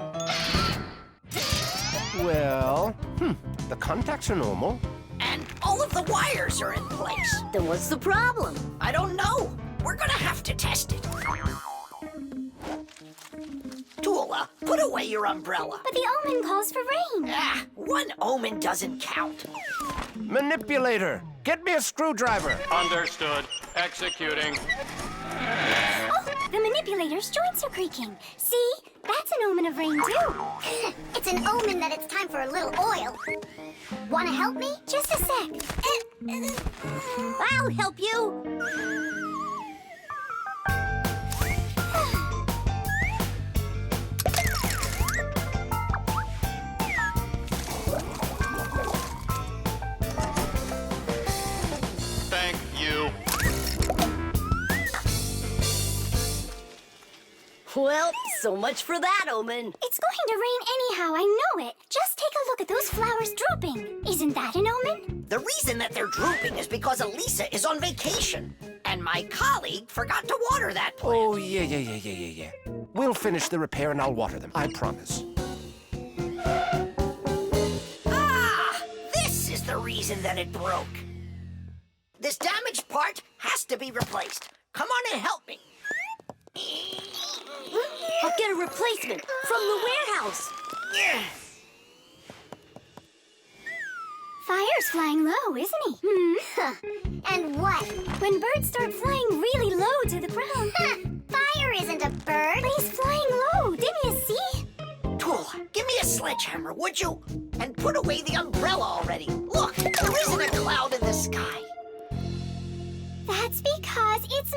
Well, the contacts are normal. And all of the wires are in place. Then what's the problem? I don't know. We're gonna have to test it. Tula, put away your umbrella. But the omen calls for rain. One omen doesn't count. Manipulator, get me a screwdriver. Understood. Executing. Oh, the manipulator's joints are creaking. See? That's an omen of rain, too. It's an omen that it's time for a little oil. Wanna help me? Just a sec. I'll help you. Thank you. Well, so much for that omen. It's going to rain anyhow, I know it. Just take a look at those flowers drooping. Isn't that an omen? The reason that they're drooping is because Elisa is on vacation. And my colleague forgot to water that plant. Oh, yeah. We'll finish the repair and I'll water them, I promise. This is the reason that it broke. This damaged part has to be replaced. Come on and help me. I'll get a replacement from the warehouse. Fire's flying low, isn't he? And what? When birds start flying really low to the ground. Fire isn't a bird. But he's flying low, didn't you see? Tula, give me a sledgehammer, would you? And put away the umbrella already. Look, there isn't a cloud in the sky. That's because it's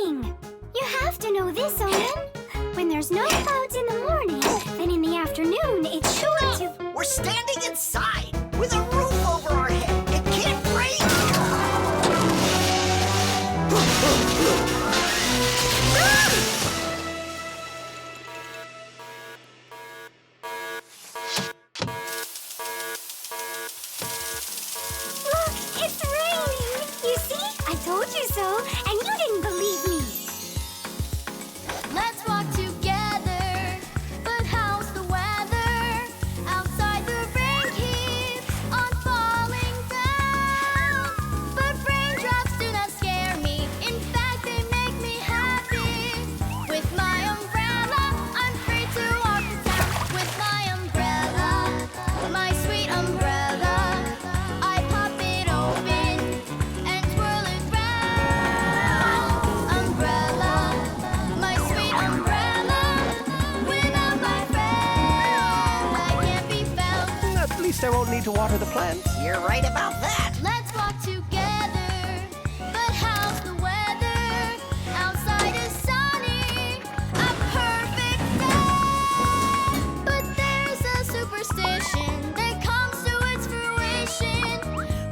morning. You have to know this, Owen. When there's no clouds in the morning, then in the afternoon, it's sure to... We're standing inside with a roof over our head. It can't rain Look, it's raining. You see? I told you so, and you didn't believe me. Let's walk together, but how's the weather? Outside the rain keeps on falling down. But raindrops do not scare me, in fact they make me happy. With my umbrella, I'm free to walk the town. With my umbrella, my sweet umbrella, I pop it open and twirl it round. Umbrella, my sweet umbrella, without my friend, I can't be found. At least I won't need to water the plants. You're right about that. Let's walk together, but how's the weather? Outside is sunny, a perfect day. But there's a superstition that comes to its fruition.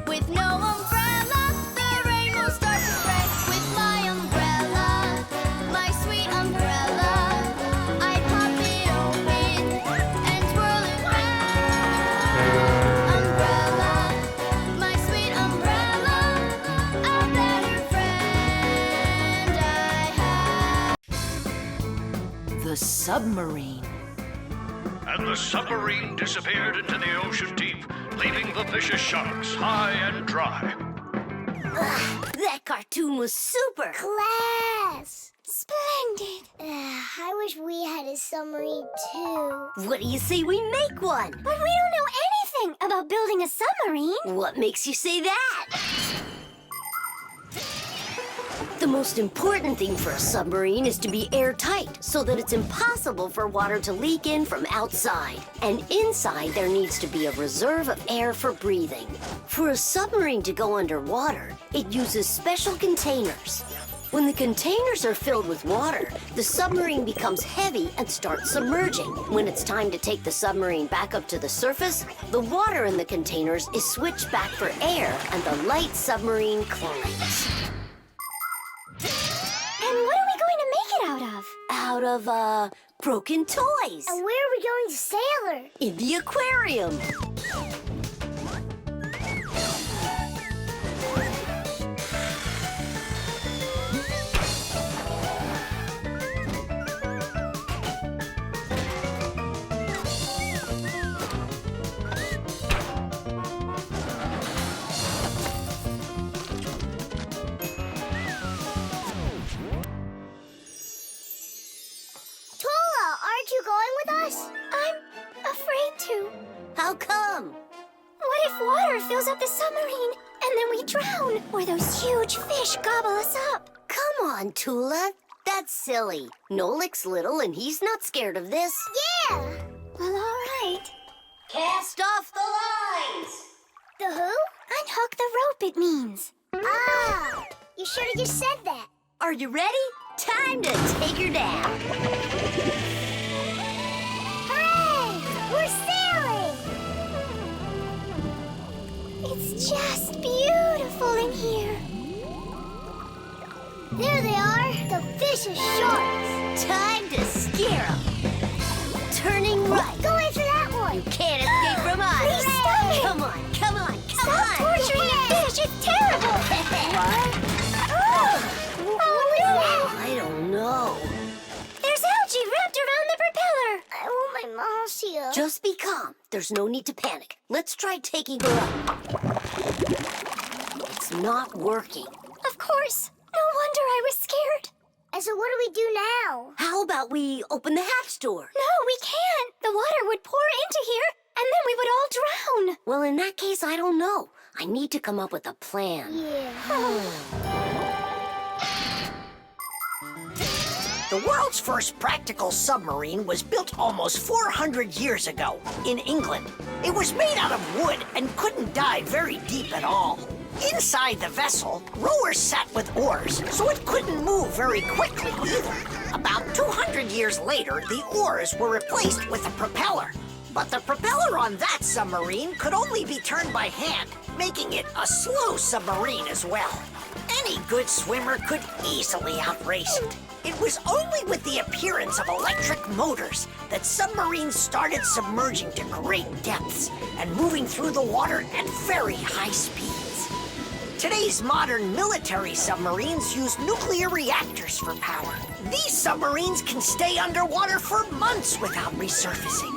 With no umbrella, the rain will start to spray. With my umbrella, my sweet umbrella, I pop it open and twirl it round. Umbrella, my sweet umbrella, a better friend I have. The submarine. And the submarine disappeared into the ocean deep, leaving the vicious sharks high and dry. That cartoon was super. Class. Splendid. I wish we had a submarine too. What do you say we make one? But we don't know anything about building a submarine. What makes you say that? The most important thing for a submarine is to be airtight, so that it's impossible for water to leak in from outside. And inside, there needs to be a reserve of air for breathing. For a submarine to go underwater, it uses special containers. When the containers are filled with water, the submarine becomes heavy and starts submerging. When it's time to take the submarine back up to the surface, the water in the containers is switched back for air and the light submarine climbs. And what are we going to make it out of? Out of, broken toys. And where are we going to sail her? In the aquarium. Aren't you going with us? I'm afraid to. How come? What if water fills up the submarine and then we drown? Or those huge fish gobble us up? Come on, Tula. That's silly. Nolik's little and he's not scared of this. Yeah! Well, all right. Cast off the lines! The who? Unhook the rope, it means. Ah! You should have just said that. Are you ready? Time to take her down. Hooray! We're sailing! It's just beautiful in here. There they are, the vicious sharks. Time to scare them. Turning right. Go after that one. You can't escape from us. Please stop it. Come on, come on, come Stop on. torturing the fish. It's terrible. What? I don't know. There's algae wrapped around the propeller. I want my mouse here. Just be calm. There's no need to panic. Let's try taking her up. It's not working. Of course. No wonder I was scared. And so what do we do now? How about we open the hatch door? No, we can't. The water would pour into here, and then we would all drown. Well, in that case, I don't know. I need to come up with a plan. Yeah. The world's first practical submarine was built almost 400 years ago in England. It was made out of wood and couldn't dive very deep at all. Inside the vessel, rowers sat with oars, so it couldn't move very quickly either. About 200 years later, the oars were replaced with a propeller. But the propeller on that submarine could only be turned by hand, making it a slow submarine as well. Any good swimmer could easily outrace it. It was only with the appearance of electric motors that submarines started submerging to great depths and moving through the water at very high speeds. Today's modern military submarines use nuclear reactors for power. These submarines can stay underwater for months without resurfacing.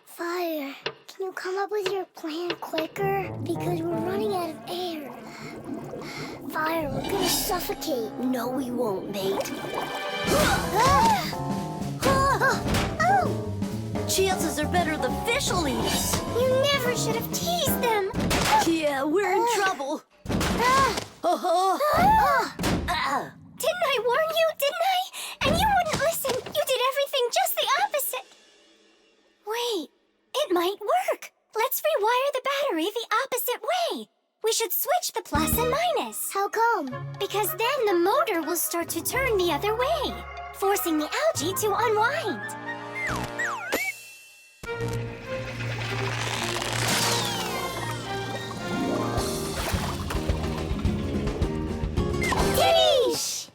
Fire, can you come up with your plan quicker? Because we're running out of air. Fire, we're gonna suffocate. No, we won't, mate. Chances are better the fish will eat us. You never should have teased them. Yeah, we're in trouble. Didn't I warn you, didn't I? And you wouldn't listen. You did everything just the opposite. Wait, it might work. Let's rewire the battery the opposite way. We should switch the plus and minus. How come? Because then the motor will start to turn the other way, forcing the algae to unwind. Yeesh!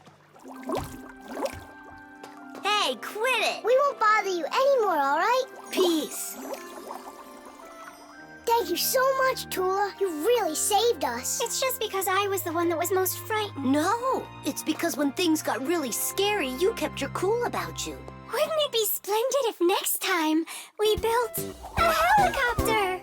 Hey, quit it! We won't bother you anymore, all right? Peace. Thank you so much, Tula. You really saved us. It's just because I was the one that was most frightened. No, it's because when things got really scary, you kept your cool about you. Wouldn't it be splendid if next time we built a helicopter?